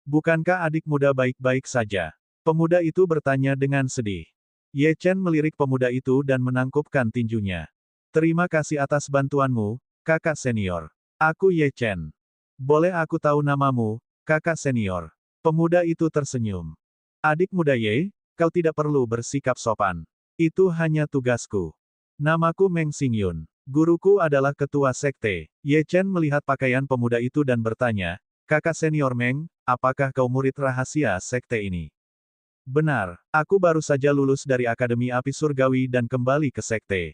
Bukankah adik muda baik-baik saja?" Pemuda itu bertanya dengan sedih. Ye Chen melirik pemuda itu dan menangkupkan tinjunya. "Terima kasih atas bantuanmu, kakak senior. Aku Ye Chen. Boleh aku tahu namamu, kakak senior?" Pemuda itu tersenyum. "Adik muda Ye, kau tidak perlu bersikap sopan. Itu hanya tugasku. Namaku Meng Xingyun." Guruku adalah ketua sekte. Ye Chen melihat pakaian pemuda itu dan bertanya, kakak senior Meng, apakah kau murid rahasia sekte ini? Benar, aku baru saja lulus dari Akademi Api Surgawi dan kembali ke sekte.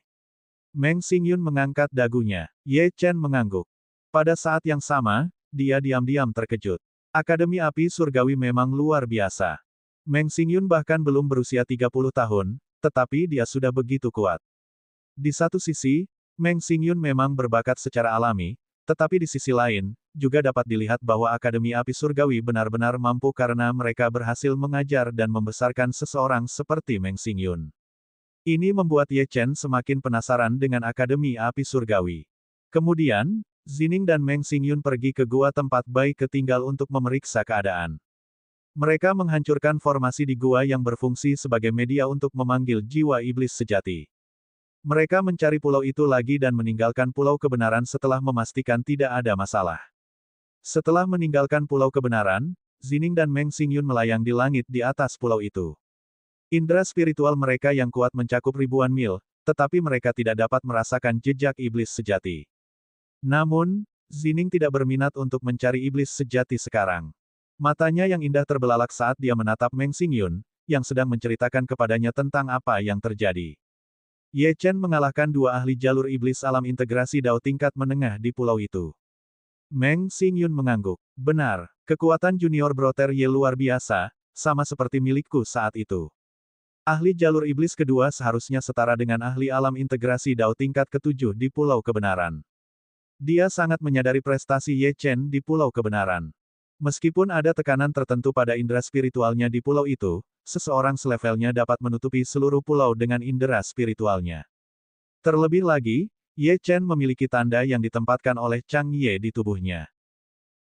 Meng Xingyun mengangkat dagunya. Ye Chen mengangguk. Pada saat yang sama, dia diam-diam terkejut. Akademi Api Surgawi memang luar biasa. Meng Xingyun bahkan belum berusia 30 tahun, tetapi dia sudah begitu kuat. Di satu sisi, Meng Xingyun memang berbakat secara alami, tetapi di sisi lain, juga dapat dilihat bahwa Akademi Api Surgawi benar-benar mampu karena mereka berhasil mengajar dan membesarkan seseorang seperti Meng Xingyun. Ini membuat Ye Chen semakin penasaran dengan Akademi Api Surgawi. Kemudian, Zining dan Meng Xingyun pergi ke gua tempat Bai Ke tinggal untuk memeriksa keadaan. Mereka menghancurkan formasi di gua yang berfungsi sebagai media untuk memanggil jiwa iblis sejati. Mereka mencari pulau itu lagi dan meninggalkan pulau kebenaran setelah memastikan tidak ada masalah. Setelah meninggalkan pulau kebenaran, Zining dan Meng Xingyun melayang di langit di atas pulau itu. Indra spiritual mereka yang kuat mencakup ribuan mil, tetapi mereka tidak dapat merasakan jejak iblis sejati. Namun, Zining tidak berminat untuk mencari iblis sejati sekarang. Matanya yang indah terbelalak saat dia menatap Meng Xingyun, yang sedang menceritakan kepadanya tentang apa yang terjadi. Ye Chen mengalahkan dua ahli jalur iblis alam integrasi Dao tingkat menengah di pulau itu. Meng Xingyun mengangguk. Benar, kekuatan junior Brother Ye luar biasa, sama seperti milikku saat itu. Ahli jalur iblis kedua seharusnya setara dengan ahli alam integrasi Dao tingkat ketujuh di Pulau Kebenaran. Dia sangat menyadari prestasi Ye Chen di Pulau Kebenaran. Meskipun ada tekanan tertentu pada indera spiritualnya di pulau itu, seseorang selevelnya dapat menutupi seluruh pulau dengan indera spiritualnya. Terlebih lagi, Ye Chen memiliki tanda yang ditempatkan oleh Chang Ye di tubuhnya.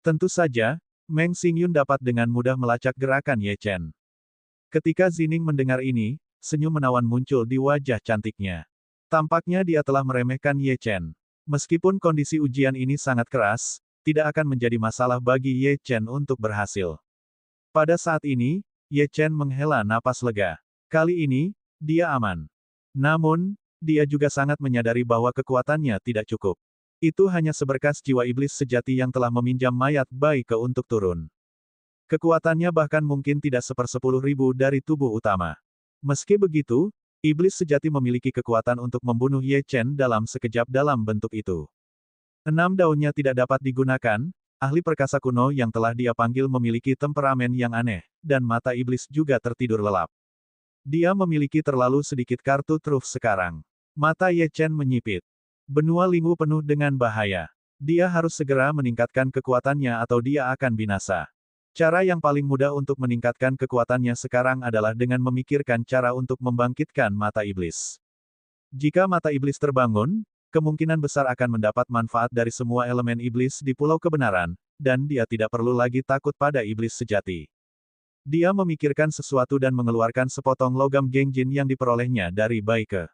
Tentu saja, Meng Xingyun dapat dengan mudah melacak gerakan Ye Chen. Ketika Zining mendengar ini, senyum menawan muncul di wajah cantiknya. Tampaknya dia telah meremehkan Ye Chen. Meskipun kondisi ujian ini sangat keras, tidak akan menjadi masalah bagi Ye Chen untuk berhasil. Pada saat ini, Ye Chen menghela napas lega. Kali ini, dia aman. Namun, dia juga sangat menyadari bahwa kekuatannya tidak cukup. Itu hanya seberkas jiwa iblis sejati yang telah meminjam mayat Bai Ke untuk turun. Kekuatannya bahkan mungkin tidak 1/10.000 dari tubuh utama. Meski begitu, iblis sejati memiliki kekuatan untuk membunuh Ye Chen dalam sekejap dalam bentuk itu. 6 daunnya tidak dapat digunakan, ahli perkasa kuno yang telah dia panggil memiliki temperamen yang aneh, dan mata iblis juga tertidur lelap. Dia memiliki terlalu sedikit kartu truf sekarang. Mata Ye Chen menyipit. Benua Lingwu penuh dengan bahaya. Dia harus segera meningkatkan kekuatannya atau dia akan binasa. Cara yang paling mudah untuk meningkatkan kekuatannya sekarang adalah dengan memikirkan cara untuk membangkitkan mata iblis. Jika mata iblis terbangun, kemungkinan besar akan mendapat manfaat dari semua elemen iblis di Pulau Kebenaran, dan dia tidak perlu lagi takut pada iblis sejati. Dia memikirkan sesuatu dan mengeluarkan sepotong logam Gengjin yang diperolehnya dari Bai Ke.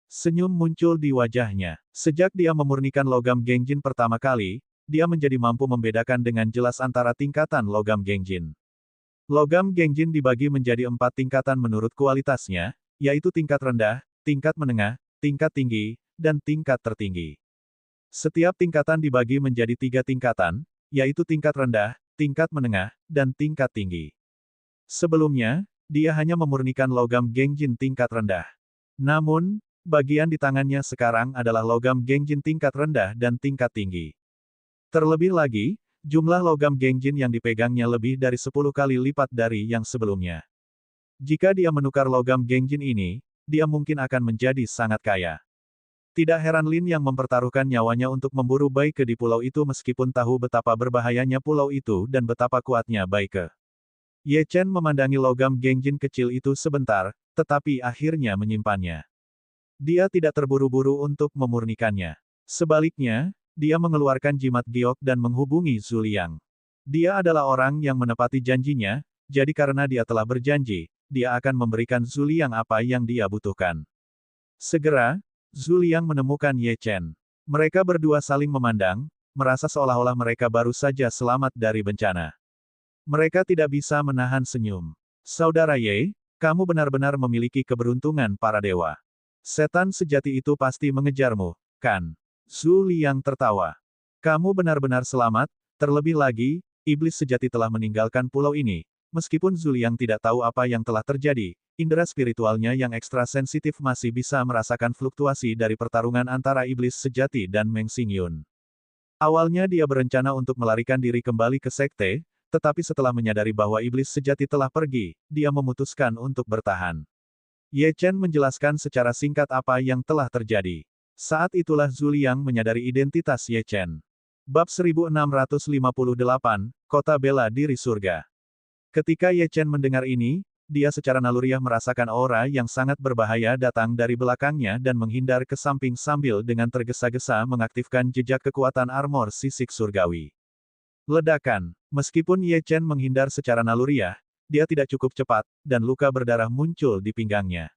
Senyum muncul di wajahnya. Sejak dia memurnikan logam Gengjin pertama kali, dia menjadi mampu membedakan dengan jelas antara tingkatan logam Gengjin. Logam Gengjin dibagi menjadi 4 tingkatan menurut kualitasnya, yaitu tingkat rendah, tingkat menengah, tingkat tinggi, dan tingkat tertinggi. Setiap tingkatan dibagi menjadi 3 tingkatan, yaitu tingkat rendah, tingkat menengah, dan tingkat tinggi. Sebelumnya, dia hanya memurnikan logam Gengjin tingkat rendah. Namun, bagian di tangannya sekarang adalah logam Gengjin tingkat rendah dan tingkat tinggi. Terlebih lagi, jumlah logam Gengjin yang dipegangnya lebih dari 10 kali lipat dari yang sebelumnya. Jika dia menukar logam Gengjin ini, dia mungkin akan menjadi sangat kaya. Tidak heran Lin yang mempertaruhkan nyawanya untuk memburu Bai Ke di pulau itu meskipun tahu betapa berbahayanya pulau itu dan betapa kuatnya Bai Ke. Ye Chen memandangi logam Gengjin kecil itu sebentar, tetapi akhirnya menyimpannya. Dia tidak terburu-buru untuk memurnikannya. Sebaliknya, dia mengeluarkan jimat giok dan menghubungi Zhu Liang. Dia adalah orang yang menepati janjinya, jadi karena dia telah berjanji, dia akan memberikan Zhu Liang apa yang dia butuhkan. Segera, Zhu Liang menemukan Ye Chen. Mereka berdua saling memandang, merasa seolah-olah mereka baru saja selamat dari bencana. Mereka tidak bisa menahan senyum. Saudara Ye, kamu benar-benar memiliki keberuntungan para dewa. Setan sejati itu pasti mengejarmu, kan? Zhu Liang tertawa. Kamu benar-benar selamat, terlebih lagi, iblis sejati telah meninggalkan pulau ini. Meskipun Zhu Liang tidak tahu apa yang telah terjadi, indera spiritualnya yang ekstra sensitif masih bisa merasakan fluktuasi dari pertarungan antara iblis sejati dan Meng Xingyun. Awalnya dia berencana untuk melarikan diri kembali ke sekte, tetapi setelah menyadari bahwa iblis sejati telah pergi, dia memutuskan untuk bertahan. Ye Chen menjelaskan secara singkat apa yang telah terjadi. Saat itulah Zhu Liang menyadari identitas Ye Chen. Bab 1658, Kota Bela Diri Surga. Ketika Ye Chen mendengar ini, dia secara naluriah merasakan aura yang sangat berbahaya datang dari belakangnya dan menghindar ke samping sambil dengan tergesa-gesa mengaktifkan jejak kekuatan armor sisik surgawi. Ledakan. Meskipun Ye Chen menghindar secara naluriah, dia tidak cukup cepat, dan luka berdarah muncul di pinggangnya.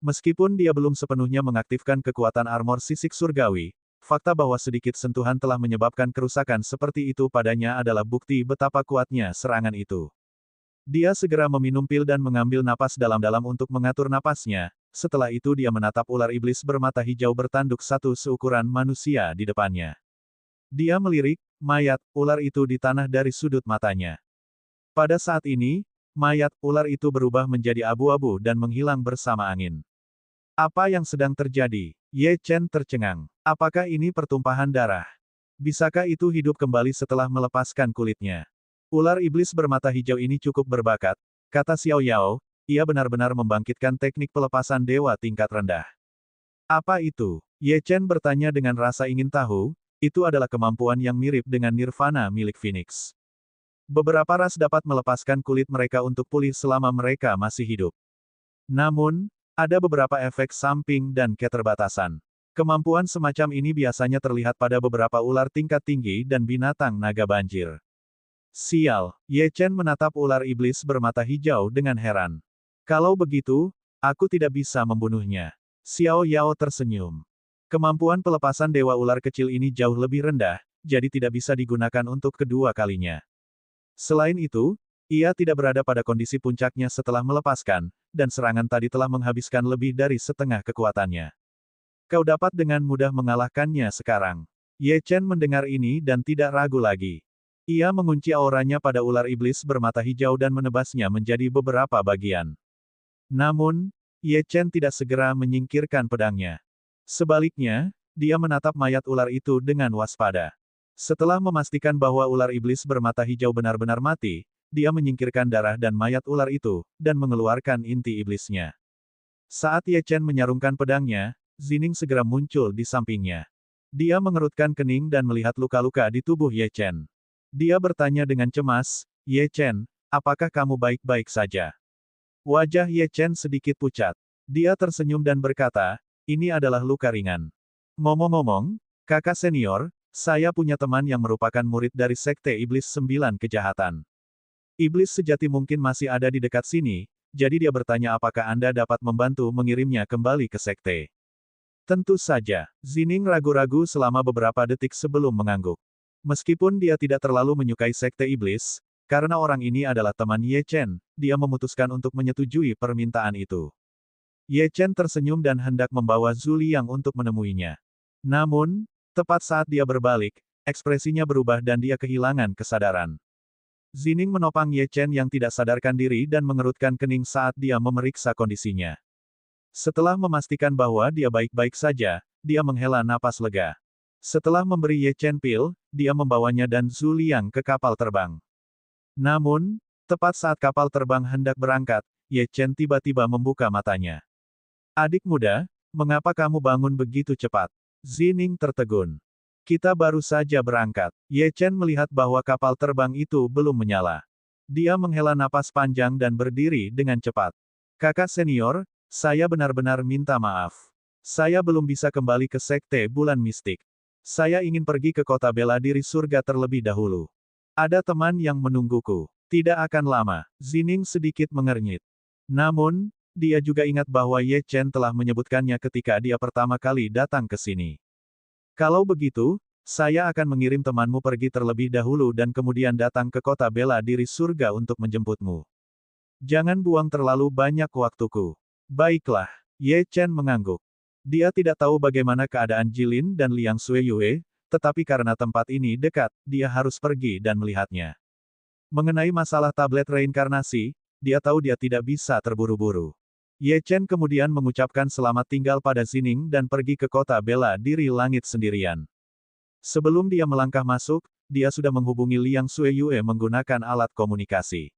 Meskipun dia belum sepenuhnya mengaktifkan kekuatan armor sisik surgawi, fakta bahwa sedikit sentuhan telah menyebabkan kerusakan seperti itu padanya adalah bukti betapa kuatnya serangan itu. Dia segera meminum pil dan mengambil napas dalam-dalam untuk mengatur napasnya, setelah itu dia menatap ular iblis bermata hijau bertanduk satu seukuran manusia di depannya. Dia melirik, mayat ular itu di tanah dari sudut matanya. Pada saat ini, mayat ular itu berubah menjadi abu-abu dan menghilang bersama angin. Apa yang sedang terjadi? Ye Chen tercengang. Apakah ini pertumpahan darah? Bisakah itu hidup kembali setelah melepaskan kulitnya? Ular iblis bermata hijau ini cukup berbakat, kata Xiao Yao, ia benar-benar membangkitkan teknik pelepasan dewa tingkat rendah. Apa itu? Ye Chen bertanya dengan rasa ingin tahu. Itu adalah kemampuan yang mirip dengan nirvana milik Phoenix. Beberapa ras dapat melepaskan kulit mereka untuk pulih selama mereka masih hidup. Namun, ada beberapa efek samping dan keterbatasan. Kemampuan semacam ini biasanya terlihat pada beberapa ular tingkat tinggi dan binatang naga banjir. Sial, Ye Chen menatap ular iblis bermata hijau dengan heran. Kalau begitu, aku tidak bisa membunuhnya. Xiao Yao tersenyum. Kemampuan pelepasan dewa ular kecil ini jauh lebih rendah, jadi tidak bisa digunakan untuk kedua kalinya. Selain itu, ia tidak berada pada kondisi puncaknya setelah melepaskan, dan serangan tadi telah menghabiskan lebih dari setengah kekuatannya. Kau dapat dengan mudah mengalahkannya sekarang. Ye Chen mendengar ini dan tidak ragu lagi. Ia mengunci auranya pada ular iblis bermata hijau dan menebasnya menjadi beberapa bagian. Namun, Ye Chen tidak segera menyingkirkan pedangnya. Sebaliknya, dia menatap mayat ular itu dengan waspada. Setelah memastikan bahwa ular iblis bermata hijau benar-benar mati, dia menyingkirkan darah dan mayat ular itu, dan mengeluarkan inti iblisnya. Saat Ye Chen menyarungkan pedangnya, Zining segera muncul di sampingnya. Dia mengerutkan kening dan melihat luka-luka di tubuh Ye Chen. Dia bertanya dengan cemas, Ye Chen, apakah kamu baik-baik saja? Wajah Ye Chen sedikit pucat. Dia tersenyum dan berkata, ini adalah luka ringan. Ngomong-ngomong, kakak senior, saya punya teman yang merupakan murid dari Sekte Iblis 9 Kejahatan. Iblis sejati mungkin masih ada di dekat sini, jadi dia bertanya apakah Anda dapat membantu mengirimnya kembali ke Sekte. Tentu saja, Zining ragu-ragu selama beberapa detik sebelum mengangguk. Meskipun dia tidak terlalu menyukai Sekte Iblis, karena orang ini adalah teman Ye Chen, dia memutuskan untuk menyetujui permintaan itu. Ye Chen tersenyum dan hendak membawa Zhu Liang untuk menemuinya. Namun, tepat saat dia berbalik, ekspresinya berubah dan dia kehilangan kesadaran. Zining menopang Ye Chen yang tidak sadarkan diri dan mengerutkan kening saat dia memeriksa kondisinya. Setelah memastikan bahwa dia baik-baik saja, dia menghela napas lega. Setelah memberi Ye Chen pil, dia membawanya dan Zhu Liang ke kapal terbang. Namun, tepat saat kapal terbang hendak berangkat, Ye Chen tiba-tiba membuka matanya. Adik muda, mengapa kamu bangun begitu cepat? Zining tertegun. Kita baru saja berangkat. Ye Chen melihat bahwa kapal terbang itu belum menyala. Dia menghela napas panjang dan berdiri dengan cepat. Kakak senior, saya benar-benar minta maaf. Saya belum bisa kembali ke Sekte Bulan Mistik. Saya ingin pergi ke kota bela diri surga terlebih dahulu. Ada teman yang menungguku. Tidak akan lama. Zining sedikit mengernyit. Namun, dia juga ingat bahwa Ye Chen telah menyebutkannya ketika dia pertama kali datang ke sini. Kalau begitu, saya akan mengirim temanmu pergi terlebih dahulu dan kemudian datang ke kota bela diri surga untuk menjemputmu. Jangan buang terlalu banyak waktuku. Baiklah, Ye Chen mengangguk. Dia tidak tahu bagaimana keadaan Jilin dan Liang Sueyue, tetapi karena tempat ini dekat, dia harus pergi dan melihatnya. Mengenai masalah tablet reinkarnasi, dia tahu dia tidak bisa terburu-buru. Ye Chen kemudian mengucapkan selamat tinggal pada Zining dan pergi ke kota bela diri langit sendirian. Sebelum dia melangkah masuk, dia sudah menghubungi Liang Sueyue menggunakan alat komunikasi.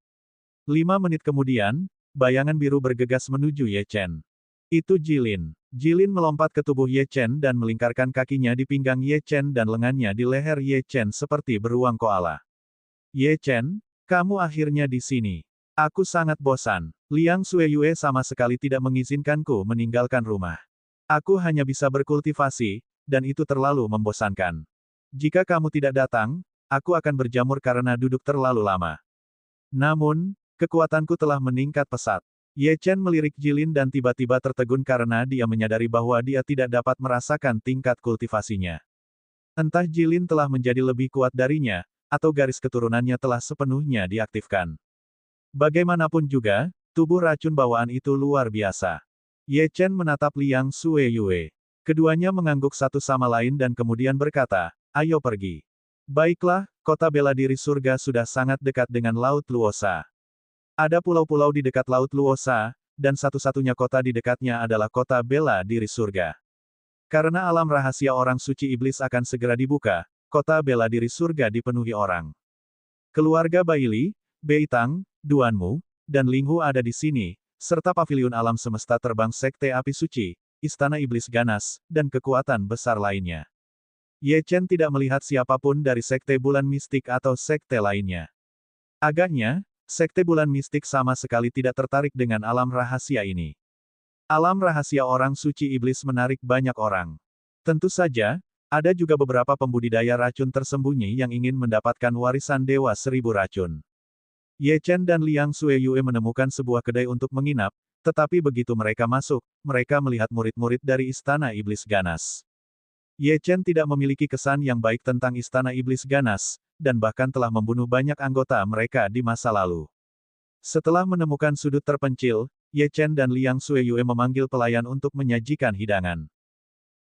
5 menit kemudian, bayangan biru bergegas menuju Ye Chen. Itu Jilin. Jilin melompat ke tubuh Ye Chen dan melingkarkan kakinya di pinggang Ye Chen dan lengannya di leher Ye Chen seperti beruang koala. Ye Chen, kamu akhirnya di sini. Aku sangat bosan. Liang Sueyue sama sekali tidak mengizinkanku meninggalkan rumah. Aku hanya bisa berkultivasi, dan itu terlalu membosankan. Jika kamu tidak datang, aku akan berjamur karena duduk terlalu lama. Namun, kekuatanku telah meningkat pesat. Ye Chen melirik Jilin dan tiba-tiba tertegun karena dia menyadari bahwa dia tidak dapat merasakan tingkat kultivasinya. Entah Jilin telah menjadi lebih kuat darinya, atau garis keturunannya telah sepenuhnya diaktifkan. Bagaimanapun juga, tubuh racun bawaan itu luar biasa. Ye Chen menatap Liang Sueyue. Keduanya mengangguk satu sama lain dan kemudian berkata, ayo pergi. Baiklah, kota bela diri surga sudah sangat dekat dengan Laut Luosa. Ada pulau-pulau di dekat Laut Luosa, dan satu-satunya kota di dekatnya adalah kota bela diri surga. Karena alam rahasia orang suci iblis akan segera dibuka, kota bela diri surga dipenuhi orang. Keluarga Baili, Beitang, Duanmu, dan Linghu ada di sini, serta paviliun alam semesta terbang sekte api suci, istana iblis ganas, dan kekuatan besar lainnya. Ye Chen tidak melihat siapapun dari sekte bulan mistik atau sekte lainnya. Agaknya, sekte bulan mistik sama sekali tidak tertarik dengan alam rahasia ini. Alam rahasia orang suci iblis menarik banyak orang. Tentu saja, ada juga beberapa pembudidaya racun tersembunyi yang ingin mendapatkan warisan Dewa Seribu Racun. Ye Chen dan Liang Sueyue menemukan sebuah kedai untuk menginap, tetapi begitu mereka masuk, mereka melihat murid-murid dari Istana Iblis Ganas. Ye Chen tidak memiliki kesan yang baik tentang Istana Iblis Ganas, dan bahkan telah membunuh banyak anggota mereka di masa lalu. Setelah menemukan sudut terpencil, Ye Chen dan Liang Sueyue memanggil pelayan untuk menyajikan hidangan.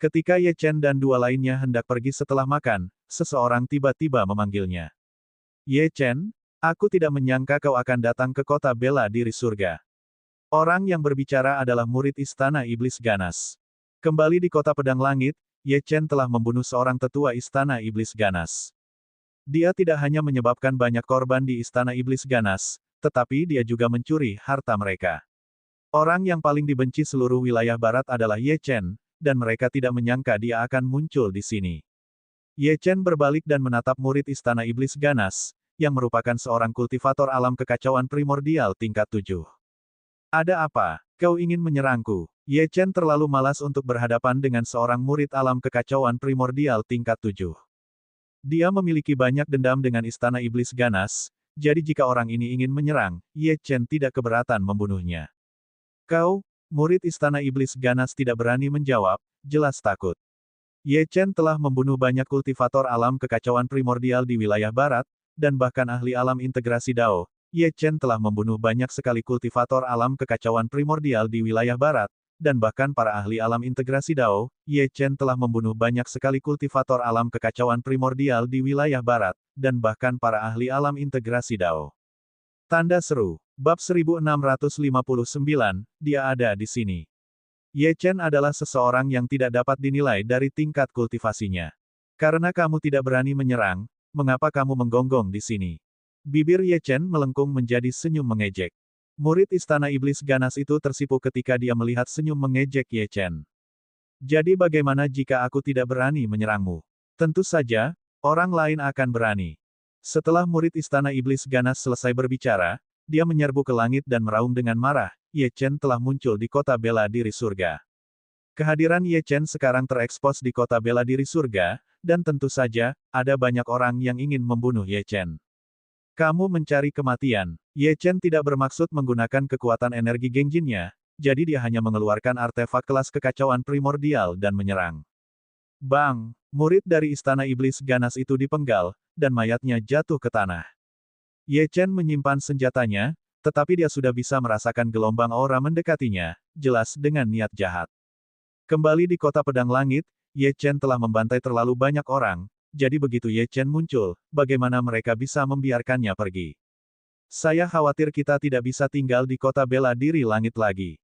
Ketika Ye Chen dan dua lainnya hendak pergi setelah makan, seseorang tiba-tiba memanggilnya. Ye Chen, aku tidak menyangka kau akan datang ke kota bela diri surga. Orang yang berbicara adalah murid Istana Iblis Ganas. Kembali di kota Pedang Langit, Ye Chen telah membunuh seorang tetua Istana Iblis Ganas. Dia tidak hanya menyebabkan banyak korban di Istana Iblis Ganas, tetapi dia juga mencuri harta mereka. Orang yang paling dibenci seluruh wilayah barat adalah Ye Chen, dan mereka tidak menyangka dia akan muncul di sini. Ye Chen berbalik dan menatap murid Istana Iblis Ganas, yang merupakan seorang kultivator alam kekacauan primordial tingkat 7. Ada apa? Kau ingin menyerangku? Ye Chen terlalu malas untuk berhadapan dengan seorang murid alam kekacauan primordial tingkat 7. Dia memiliki banyak dendam dengan Istana Iblis Ganas, jadi jika orang ini ingin menyerang, Ye Chen tidak keberatan membunuhnya. Kau, murid Istana Iblis Ganas tidak berani menjawab, jelas takut. Ye Chen telah membunuh banyak kultivator alam kekacauan primordial di wilayah barat, dan bahkan ahli alam integrasi Dao. Ye Chen telah membunuh banyak sekali kultivator alam kekacauan primordial di wilayah barat, dan bahkan para ahli alam integrasi Dao. Ye Chen telah membunuh banyak sekali kultivator alam kekacauan primordial di wilayah barat, dan bahkan para ahli alam integrasi Dao. Tanda seru. Bab 1659, dia ada di sini. Ye Chen adalah seseorang yang tidak dapat dinilai dari tingkat kultivasinya. Karena kamu tidak berani menyerang, mengapa kamu menggonggong di sini? Bibir Ye Chen melengkung menjadi senyum mengejek. Murid Istana Iblis Ganas itu tersipu ketika dia melihat senyum mengejek Ye Chen. Jadi bagaimana jika aku tidak berani menyerangmu? Tentu saja, orang lain akan berani. Setelah murid Istana Iblis Ganas selesai berbicara, dia menyerbu ke langit dan meraung dengan marah. Ye Chen telah muncul di kota bela diri surga. Kehadiran Ye Chen sekarang terekspos di kota bela diri surga, dan tentu saja, ada banyak orang yang ingin membunuh Ye Chen. Kamu mencari kematian. Ye Chen tidak bermaksud menggunakan kekuatan energi Gengjinnya, jadi dia hanya mengeluarkan artefak kelas kekacauan primordial dan menyerang. Bang! Murid dari Istana Iblis Ganas itu dipenggal, dan mayatnya jatuh ke tanah. Ye Chen menyimpan senjatanya, tetapi dia sudah bisa merasakan gelombang aura mendekatinya, jelas dengan niat jahat. Kembali di kota pedang langit, Ye Chen telah membantai terlalu banyak orang, jadi begitu Ye Chen muncul, bagaimana mereka bisa membiarkannya pergi? Saya khawatir kita tidak bisa tinggal di kota bela diri langit lagi.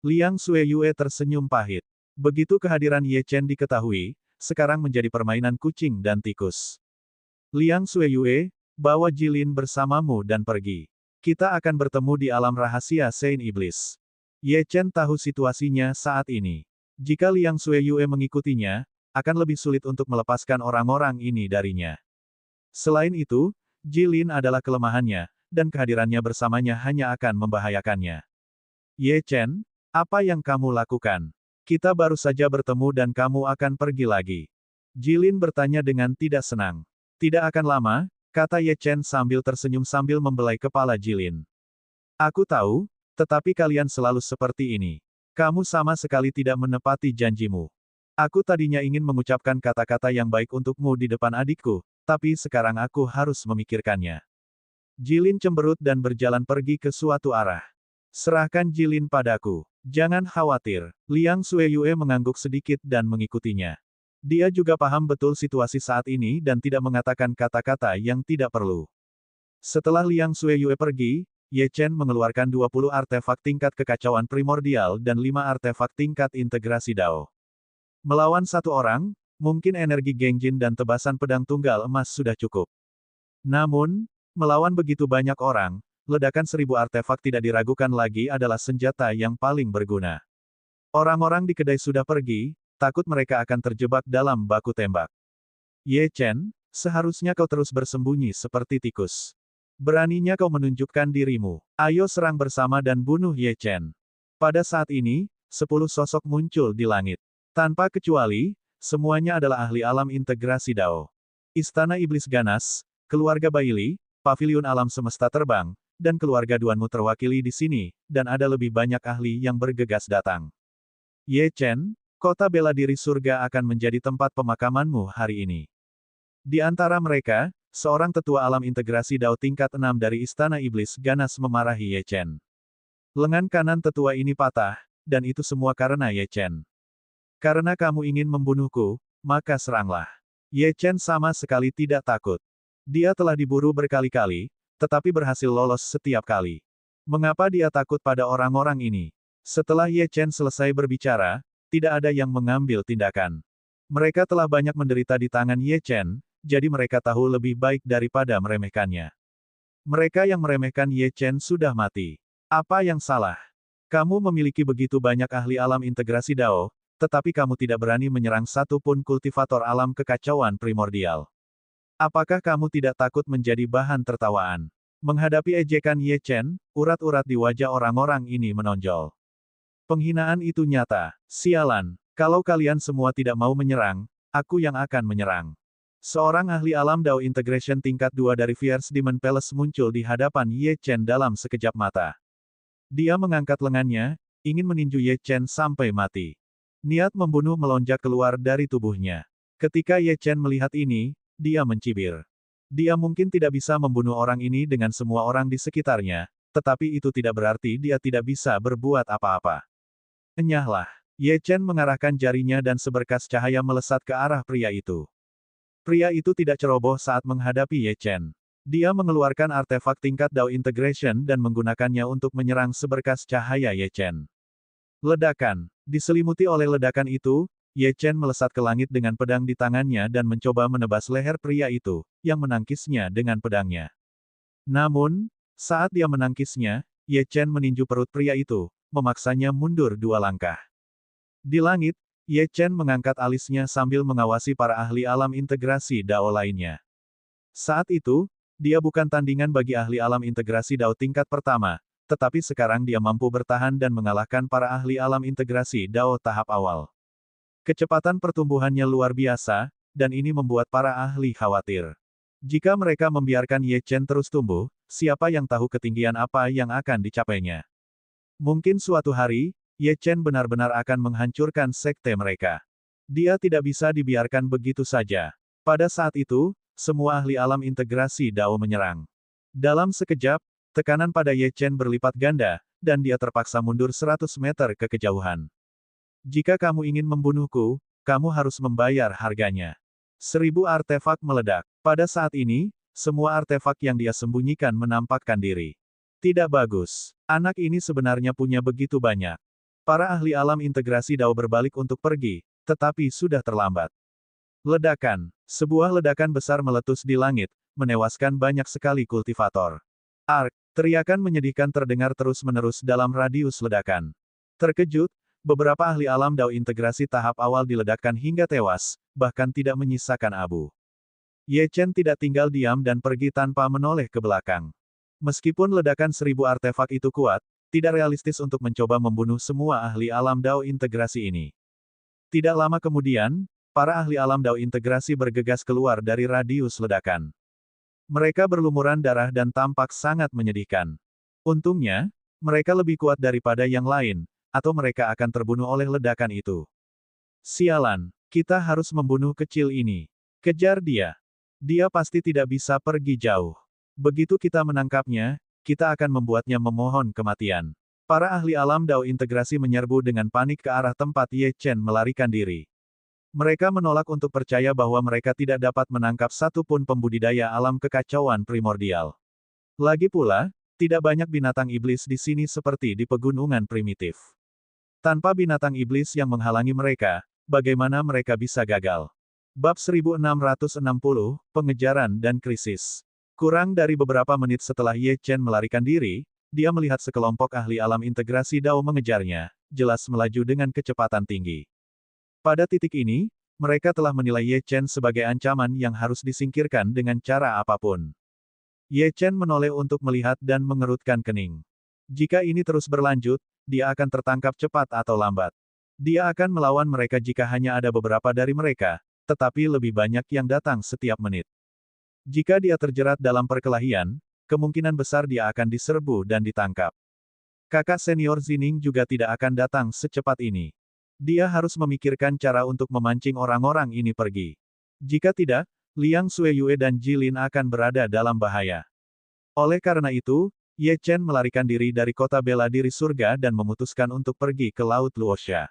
Liang Xueyue tersenyum pahit. Begitu kehadiran Ye Chen diketahui, sekarang menjadi permainan kucing dan tikus. Liang Xueyue, bawa Jilin bersamamu dan pergi. Kita akan bertemu di alam rahasia Saint Iblis. Ye Chen tahu situasinya saat ini. Jika Liang Xueyue mengikutinya, akan lebih sulit untuk melepaskan orang-orang ini darinya. Selain itu, Jilin adalah kelemahannya, dan kehadirannya bersamanya hanya akan membahayakannya. Ye Chen, apa yang kamu lakukan? Kita baru saja bertemu dan kamu akan pergi lagi. Jilin bertanya dengan tidak senang. Tidak akan lama, kata Ye Chen sambil tersenyum sambil membelai kepala Jilin. Aku tahu, tetapi kalian selalu seperti ini. Kamu sama sekali tidak menepati janjimu. Aku tadinya ingin mengucapkan kata-kata yang baik untukmu di depan adikku, tapi sekarang aku harus memikirkannya. Jilin cemberut dan berjalan pergi ke suatu arah. Serahkan Jilin padaku. Jangan khawatir. Liang Xueyue mengangguk sedikit dan mengikutinya. Dia juga paham betul situasi saat ini dan tidak mengatakan kata-kata yang tidak perlu. Setelah Liang Xueyue pergi, Ye Chen mengeluarkan 20 artefak tingkat kekacauan primordial dan 5 artefak tingkat integrasi Dao. Melawan satu orang, mungkin energi Gengjin dan tebasan pedang tunggal emas sudah cukup. Namun, melawan begitu banyak orang, ledakan 1000 artefak tidak diragukan lagi adalah senjata yang paling berguna. Orang-orang di kedai sudah pergi, takut mereka akan terjebak dalam baku tembak. Ye Chen, seharusnya kau terus bersembunyi seperti tikus. Beraninya kau menunjukkan dirimu. Ayo serang bersama dan bunuh Ye Chen. Pada saat ini, 10 sosok muncul di langit. Tanpa kecuali, semuanya adalah ahli alam integrasi Dao. Istana Iblis Ganas, keluarga Baili, Paviliun Alam Semesta Terbang, dan keluarga Duanmu terwakili di sini, dan ada lebih banyak ahli yang bergegas datang. Ye Chen, kota bela diri surga akan menjadi tempat pemakamanmu hari ini. Di antara mereka, seorang tetua alam integrasi Dao tingkat 6 dari Istana Iblis Ganas memarahi Ye Chen. Lengan kanan tetua ini patah, dan itu semua karena Ye Chen. Karena kamu ingin membunuhku, maka seranglah. Ye Chen sama sekali tidak takut. Dia telah diburu berkali-kali, tetapi berhasil lolos setiap kali. Mengapa dia takut pada orang-orang ini? Setelah Ye Chen selesai berbicara, tidak ada yang mengambil tindakan. Mereka telah banyak menderita di tangan Ye Chen, jadi mereka tahu lebih baik daripada meremehkannya. Mereka yang meremehkan Ye Chen sudah mati. Apa yang salah? Kamu memiliki begitu banyak ahli alam integrasi Dao, tetapi kamu tidak berani menyerang satu pun kultivator alam kekacauan primordial. Apakah kamu tidak takut menjadi bahan tertawaan? Menghadapi ejekan Ye Chen, urat-urat di wajah orang-orang ini menonjol. Penghinaan itu nyata. Sialan, kalau kalian semua tidak mau menyerang, aku yang akan menyerang. Seorang ahli alam Dao Integration tingkat 2 dari Fierce Demon Palace muncul di hadapan Ye Chen dalam sekejap mata. Dia mengangkat lengannya, ingin meninju Ye Chen sampai mati. Niat membunuh melonjak keluar dari tubuhnya. Ketika Ye Chen melihat ini, dia mencibir. Dia mungkin tidak bisa membunuh orang ini dengan semua orang di sekitarnya, tetapi itu tidak berarti dia tidak bisa berbuat apa-apa. Enyahlah. Ye Chen mengarahkan jarinya dan seberkas cahaya melesat ke arah pria itu. Pria itu tidak ceroboh saat menghadapi Ye Chen. Dia mengeluarkan artefak tingkat Dao Integration dan menggunakannya untuk menyerang seberkas cahaya Ye Chen. Ledakan. Diselimuti oleh ledakan itu, Ye Chen melesat ke langit dengan pedang di tangannya dan mencoba menebas leher pria itu, yang menangkisnya dengan pedangnya. Namun, saat dia menangkisnya, Ye Chen meninju perut pria itu, memaksanya mundur 2 langkah. Di langit, Ye Chen mengangkat alisnya sambil mengawasi para ahli alam integrasi Dao lainnya. Saat itu, dia bukan tandingan bagi ahli alam integrasi Dao tingkat pertama, tetapi sekarang dia mampu bertahan dan mengalahkan para ahli alam integrasi Dao tahap awal. Kecepatan pertumbuhannya luar biasa, dan ini membuat para ahli khawatir. Jika mereka membiarkan Ye Chen terus tumbuh, siapa yang tahu ketinggian apa yang akan dicapainya? Mungkin suatu hari, Ye Chen benar-benar akan menghancurkan sekte mereka. Dia tidak bisa dibiarkan begitu saja. Pada saat itu, semua ahli alam integrasi Dao menyerang. Dalam sekejap, tekanan pada Ye Chen berlipat ganda, dan dia terpaksa mundur 100 meter ke kejauhan. Jika kamu ingin membunuhku, kamu harus membayar harganya. 1000 artefak meledak. Pada saat ini, semua artefak yang dia sembunyikan menampakkan diri. Tidak bagus. Anak ini sebenarnya punya begitu banyak. Para ahli alam integrasi Dao berbalik untuk pergi, tetapi sudah terlambat. Ledakan. Sebuah ledakan besar meletus di langit, menewaskan banyak sekali kultivator. Ark, teriakan menyedihkan terdengar terus-menerus dalam radius ledakan. Terkejut, beberapa ahli alam Dao integrasi tahap awal diledakkan hingga tewas, bahkan tidak menyisakan abu. Ye Chen tidak tinggal diam dan pergi tanpa menoleh ke belakang. Meskipun ledakan 1000 artefak itu kuat, tidak realistis untuk mencoba membunuh semua ahli alam Dao integrasi ini. Tidak lama kemudian, para ahli alam Dao integrasi bergegas keluar dari radius ledakan. Mereka berlumuran darah dan tampak sangat menyedihkan. Untungnya, mereka lebih kuat daripada yang lain, atau mereka akan terbunuh oleh ledakan itu. Sialan, kita harus membunuh kecil ini. Kejar dia. Dia pasti tidak bisa pergi jauh. Begitu kita menangkapnya, kita akan membuatnya memohon kematian. Para ahli alam Dao integrasi menyerbu dengan panik ke arah tempat Ye Chen melarikan diri. Mereka menolak untuk percaya bahwa mereka tidak dapat menangkap satu pun pembudidaya alam kekacauan primordial. Lagi pula, tidak banyak binatang iblis di sini seperti di pegunungan primitif. Tanpa binatang iblis yang menghalangi mereka, bagaimana mereka bisa gagal? Bab 1660, Pengejaran dan Krisis. Kurang dari beberapa menit setelah Ye Chen melarikan diri, dia melihat sekelompok ahli alam integrasi Dao mengejarnya, jelas melaju dengan kecepatan tinggi. Pada titik ini, mereka telah menilai Ye Chen sebagai ancaman yang harus disingkirkan dengan cara apapun. Ye Chen menoleh untuk melihat dan mengerutkan kening. Jika ini terus berlanjut, dia akan tertangkap cepat atau lambat. Dia akan melawan mereka jika hanya ada beberapa dari mereka, tetapi lebih banyak yang datang setiap menit. Jika dia terjerat dalam perkelahian, kemungkinan besar dia akan diserbu dan ditangkap. Kakak senior Zining juga tidak akan datang secepat ini. Dia harus memikirkan cara untuk memancing orang-orang ini pergi. Jika tidak, Liang Sueyue dan Jilin akan berada dalam bahaya. Oleh karena itu, Ye Chen melarikan diri dari kota bela diri surga dan memutuskan untuk pergi ke Laut Luosha.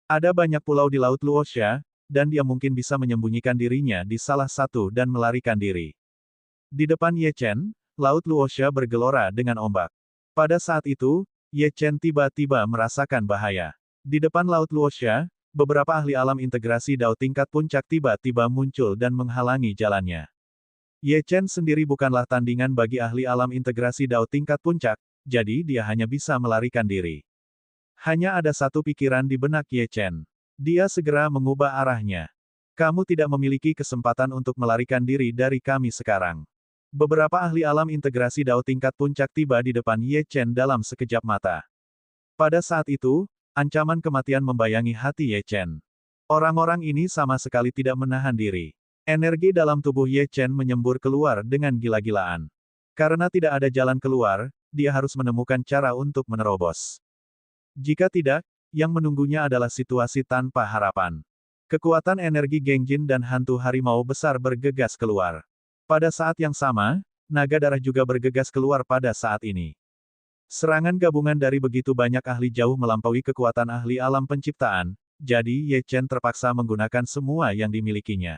Ada banyak pulau di Laut Luosha, dan dia mungkin bisa menyembunyikan dirinya di salah satu dan melarikan diri. Di depan Ye Chen, Laut Luosha bergelora dengan ombak. Pada saat itu, Ye Chen tiba-tiba merasakan bahaya. Di depan Laut Luosha, beberapa ahli alam integrasi Dao tingkat puncak tiba-tiba muncul dan menghalangi jalannya. Ye Chen sendiri bukanlah tandingan bagi ahli alam integrasi Dao tingkat puncak, jadi dia hanya bisa melarikan diri. Hanya ada satu pikiran di benak Ye Chen. Dia segera mengubah arahnya. Kamu tidak memiliki kesempatan untuk melarikan diri dari kami sekarang. Beberapa ahli alam integrasi Dao tingkat puncak tiba di depan Ye Chen dalam sekejap mata. Pada saat itu, ancaman kematian membayangi hati Ye Chen. Orang-orang ini sama sekali tidak menahan diri. Energi dalam tubuh Ye Chen menyembur keluar dengan gila-gilaan. Karena tidak ada jalan keluar, dia harus menemukan cara untuk menerobos. Jika tidak, yang menunggunya adalah situasi tanpa harapan. Kekuatan energi Gengjin dan hantu harimau besar bergegas keluar. Pada saat yang sama, naga darah juga bergegas keluar pada saat ini. Serangan gabungan dari begitu banyak ahli jauh melampaui kekuatan ahli alam penciptaan, jadi Ye Chen terpaksa menggunakan semua yang dimilikinya.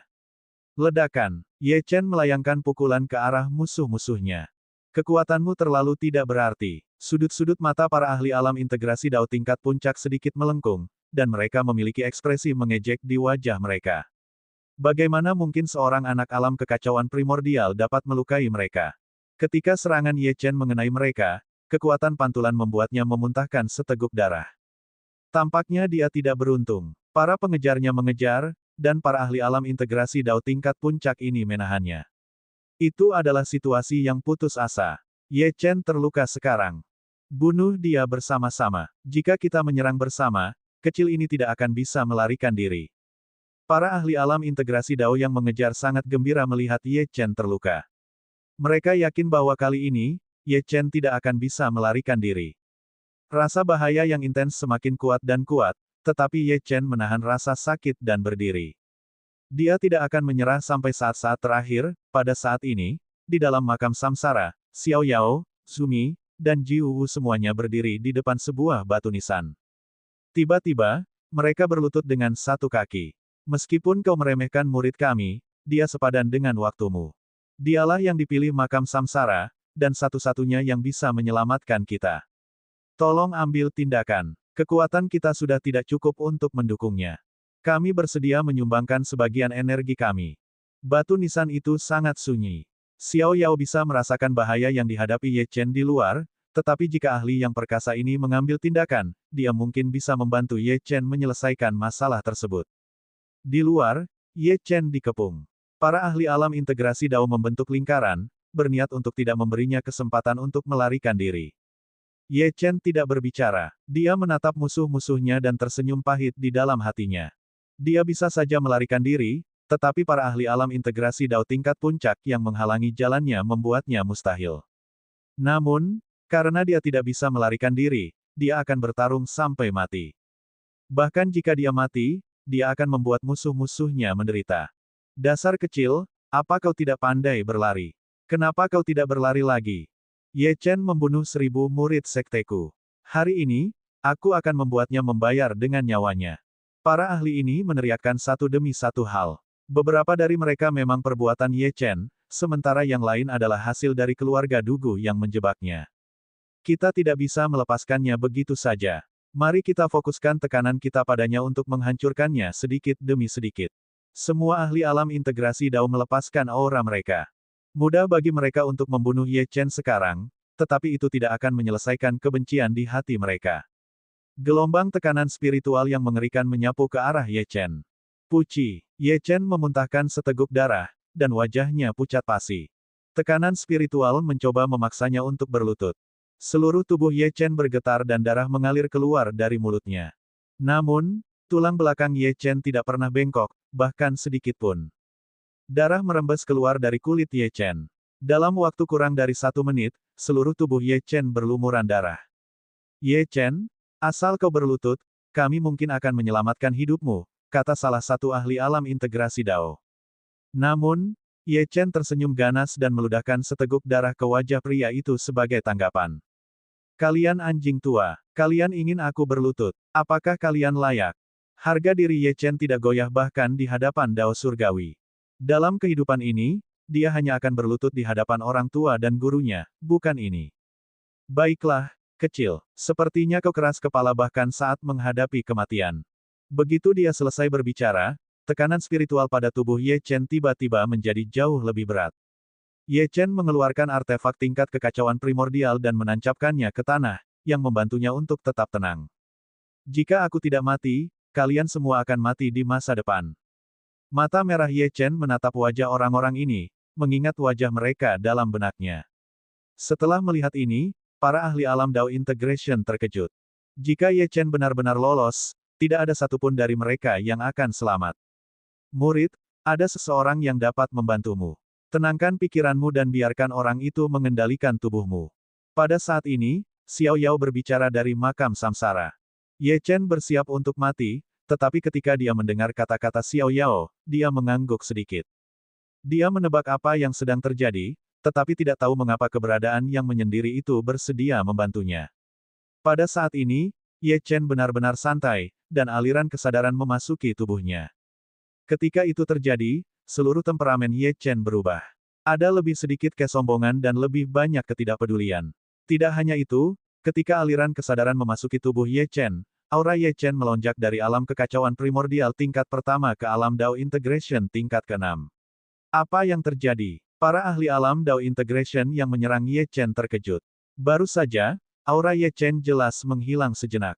Ledakan. Ye Chen melayangkan pukulan ke arah musuh-musuhnya. Kekuatanmu terlalu tidak berarti. Sudut-sudut mata para ahli alam integrasi Dao tingkat puncak sedikit melengkung, dan mereka memiliki ekspresi mengejek di wajah mereka. Bagaimana mungkin seorang anak alam kekacauan primordial dapat melukai mereka? Ketika serangan Ye Chen mengenai mereka, kekuatan pantulan membuatnya memuntahkan seteguk darah. Tampaknya dia tidak beruntung. Para pengejarnya mengejar, dan para ahli alam integrasi Dao tingkat puncak ini menahannya. Itu adalah situasi yang putus asa. Ye Chen terluka sekarang. Bunuh dia bersama-sama. Jika kita menyerang bersama, kecil ini tidak akan bisa melarikan diri. Para ahli alam integrasi Dao yang mengejar sangat gembira melihat Ye Chen terluka. Mereka yakin bahwa kali ini, Ye Chen tidak akan bisa melarikan diri. Rasa bahaya yang intens semakin kuat dan kuat, tetapi Ye Chen menahan rasa sakit dan berdiri. Dia tidak akan menyerah sampai saat-saat terakhir. Pada saat ini, di dalam makam samsara, Xiao Yao, Zumi, dan Ji Wu semuanya berdiri di depan sebuah batu nisan. Tiba-tiba, mereka berlutut dengan satu kaki. Meskipun kau meremehkan murid kami, dia sepadan dengan waktumu. Dialah yang dipilih makam samsara, dan satu-satunya yang bisa menyelamatkan kita. Tolong ambil tindakan. Kekuatan kita sudah tidak cukup untuk mendukungnya. Kami bersedia menyumbangkan sebagian energi kami. Batu nisan itu sangat sunyi. Xiao Yao bisa merasakan bahaya yang dihadapi Ye Chen di luar, tetapi jika ahli yang perkasa ini mengambil tindakan, dia mungkin bisa membantu Ye Chen menyelesaikan masalah tersebut. Di luar, Ye Chen dikepung. Para ahli alam integrasi Dao membentuk lingkaran, berniat untuk tidak memberinya kesempatan untuk melarikan diri. Ye Chen tidak berbicara. Dia menatap musuh-musuhnya dan tersenyum pahit di dalam hatinya. Dia bisa saja melarikan diri, tetapi para ahli alam integrasi Dao tingkat puncak yang menghalangi jalannya membuatnya mustahil. Namun, karena dia tidak bisa melarikan diri, dia akan bertarung sampai mati. Bahkan jika dia mati, dia akan membuat musuh-musuhnya menderita. Dasar kecil, apa kau tidak pandai berlari? Kenapa kau tidak berlari lagi? Ye Chen membunuh 1000 murid sekteku. Hari ini, aku akan membuatnya membayar dengan nyawanya. Para ahli ini meneriakkan satu demi satu hal. Beberapa dari mereka memang perbuatan Ye Chen, sementara yang lain adalah hasil dari keluarga Dugu yang menjebaknya. Kita tidak bisa melepaskannya begitu saja. Mari kita fokuskan tekanan kita padanya untuk menghancurkannya sedikit demi sedikit. Semua ahli alam integrasi Dao melepaskan aura mereka. Mudah bagi mereka untuk membunuh Ye Chen sekarang, tetapi itu tidak akan menyelesaikan kebencian di hati mereka. Gelombang tekanan spiritual yang mengerikan menyapu ke arah Ye Chen. Puci, Ye Chen memuntahkan seteguk darah, dan wajahnya pucat pasi. Tekanan spiritual mencoba memaksanya untuk berlutut. Seluruh tubuh Ye Chen bergetar dan darah mengalir keluar dari mulutnya. Namun, tulang belakang Ye Chen tidak pernah bengkok, bahkan sedikit pun. Darah merembes keluar dari kulit Ye Chen. Dalam waktu kurang dari 1 menit, seluruh tubuh Ye Chen berlumuran darah. Ye Chen, asal kau berlutut, kami mungkin akan menyelamatkan hidupmu, kata salah satu ahli alam integrasi Dao. Namun, Ye Chen tersenyum ganas dan meludahkan seteguk darah ke wajah pria itu sebagai tanggapan. Kalian anjing tua, kalian ingin aku berlutut, apakah kalian layak? Harga diri Ye Chen tidak goyah bahkan di hadapan Dao Surgawi. Dalam kehidupan ini, dia hanya akan berlutut di hadapan orang tua dan gurunya, bukan ini. Baiklah, kecil, sepertinya kau keras kepala bahkan saat menghadapi kematian. Begitu dia selesai berbicara, tekanan spiritual pada tubuh Ye Chen tiba-tiba menjadi jauh lebih berat. Ye Chen mengeluarkan artefak tingkat kekacauan primordial dan menancapkannya ke tanah, yang membantunya untuk tetap tenang. Jika aku tidak mati, kalian semua akan mati di masa depan. Mata merah Ye Chen menatap wajah orang-orang ini, mengingat wajah mereka dalam benaknya. Setelah melihat ini, para ahli alam Dao Integration terkejut. Jika Ye Chen benar-benar lolos, tidak ada satupun dari mereka yang akan selamat. Murid, ada seseorang yang dapat membantumu. Tenangkan pikiranmu dan biarkan orang itu mengendalikan tubuhmu. Pada saat ini, Xiao Yao berbicara dari makam samsara. Ye Chen bersiap untuk mati, tetapi ketika dia mendengar kata-kata Xiao Yao, dia mengangguk sedikit. Dia menebak apa yang sedang terjadi, tetapi tidak tahu mengapa keberadaan yang menyendiri itu bersedia membantunya. Pada saat ini, Ye Chen benar-benar santai, dan aliran kesadaran memasuki tubuhnya. Ketika itu terjadi, seluruh temperamen Ye Chen berubah. Ada lebih sedikit kesombongan dan lebih banyak ketidakpedulian. Tidak hanya itu, ketika aliran kesadaran memasuki tubuh Ye Chen, aura Ye Chen melonjak dari alam kekacauan primordial tingkat pertama ke alam Dao Integration tingkat ke-6. Apa yang terjadi? Para ahli alam Dao Integration yang menyerang Ye Chen terkejut. Baru saja, aura Ye Chen jelas menghilang sejenak.